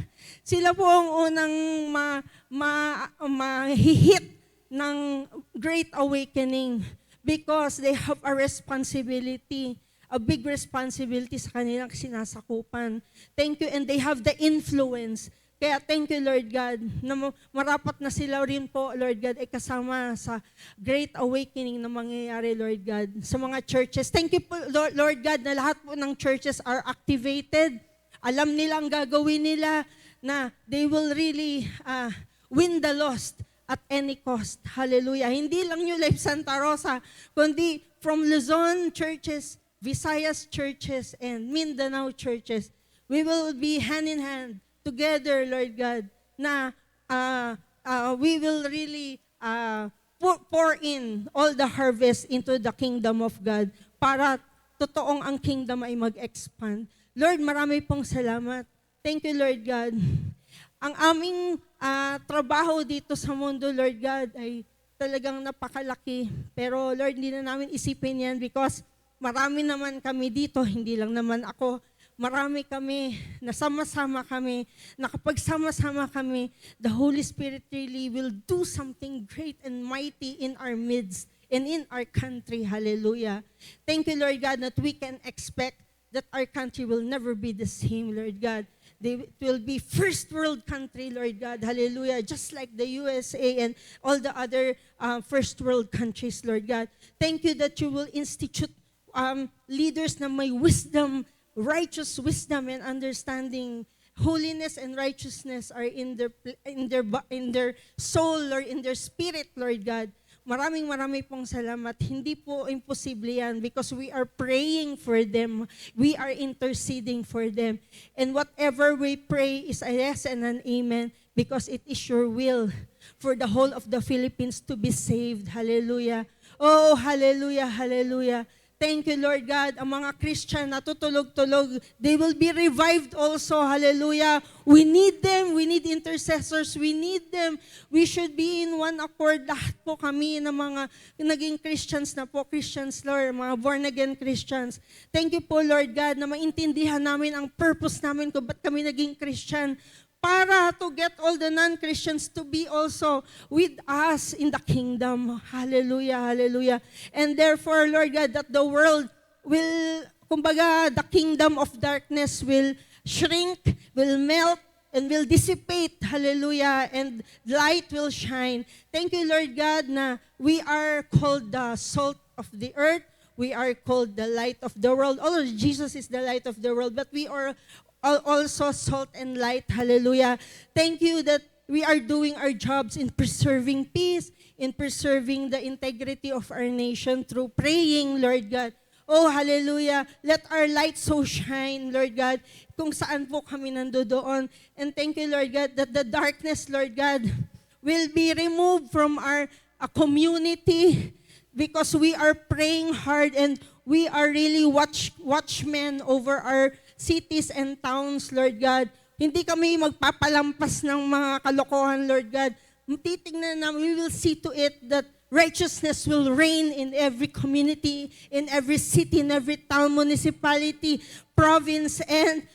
mahihit ng great awakening because they have a responsibility, a big responsibility sa kanilang sinasakupan. Thank you, and they have the influence. Kaya thank you, Lord God, na marapat na sila rin po, Lord God, ay kasama sa great awakening na mangyayari, Lord God, sa mga churches. Thank you po, Lord God, na lahat po ng churches are activated. Alam nila ang gagawin nila, na they will really win the lost at any cost. Hallelujah. Hindi lang New Life Santa Rosa, kundi from Luzon churches, Visayas churches, and Mindanao churches. We will be hand in hand together, Lord God, na we will really pour in all the harvest into the kingdom of God para totoong ang kingdom ay mag-expand. Lord, marami pong salamat. Thank you, Lord God. Ang aming trabaho dito sa mundo, Lord God, ay talagang napakalaki. Pero Lord, hindi na namin isipin yan because marami naman kami dito, hindi lang naman ako. Marami kami, nasama-sama kami, nakapagsama-sama kami, the Holy Spirit really will do something great and mighty in our midst and in our country. Hallelujah. Thank you, Lord God, that we can expect that our country will never be the same, Lord God. It will be first world country, Lord God. Hallelujah. Just like the USA and all the other first world countries, Lord God. Thank you that you will institute leaders na may wisdom, righteous wisdom and understanding. Holiness and righteousness are in their soul or in their spirit, Lord God. Maraming pong salamat. Hindi po imposible yan because we are praying for them. We are interceding for them. And whatever we pray is a yes and an amen because it is your will for the whole of the Philippines to be saved. Hallelujah. Oh, hallelujah, hallelujah. Thank you, Lord God. Ang mga Christian na tutulog-tulog, they will be revived also. Hallelujah. We need them. We need intercessors. We need them. We should be in one accord. Lahat po kami na mga naging Christians na po. Christians, Lord. Mga born-again Christians. Thank you po, Lord God, na maintindihan namin ang purpose namin kung ba't kami naging Christian. Para to get all the non-Christians to be also with us in the kingdom. Hallelujah, hallelujah. And therefore, Lord God, that the world will, kumbaga, the kingdom of darkness will shrink, will melt, and will dissipate. Hallelujah. And light will shine. Thank you, Lord God, na we are called the salt of the earth. We are called the light of the world. Although Jesus is the light of the world, but we are also salt and light. Hallelujah. Thank you that we are doing our jobs in preserving peace, in preserving the integrity of our nation through praying, Lord God. Oh, hallelujah. Let our light so shine, Lord God, kung saan po kami nandoon. And thank you, Lord God, that the darkness, Lord God, will be removed from our community because we are praying hard and we are really watchmen over our cities and towns, Lord God. Hindi kami magpapalampas ng mga kalokohan, Lord God. Titingnan na, we will see to it that righteousness will reign in every community, in every city, in every town, municipality, province, and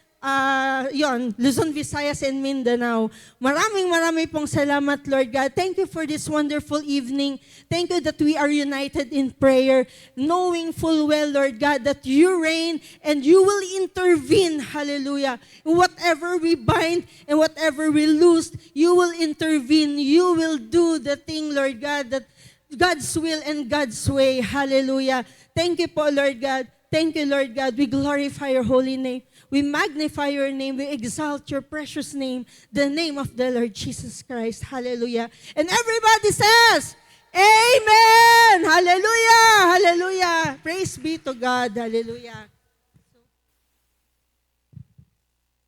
Luzon, Visayas, and Mindanao. Maraming pong salamat, Lord God. Thank you for this wonderful evening. Thank you that we are united in prayer, knowing full well, Lord God, that you reign and you will intervene. Hallelujah. Whatever we bind and whatever we loose, you will intervene. You will do the thing, Lord God, that God's will and God's way. Hallelujah. Thank you po, Lord God. Thank you, Lord God. We glorify your holy name. We magnify your name. We exalt your precious name, the name of the Lord Jesus Christ. Hallelujah. And everybody says, Amen. Hallelujah. Hallelujah. Praise be to God. Hallelujah.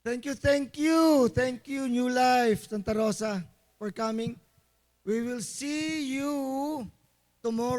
Thank you, thank you. Thank you, New Life Santa Rosa, for coming. We will see you tomorrow.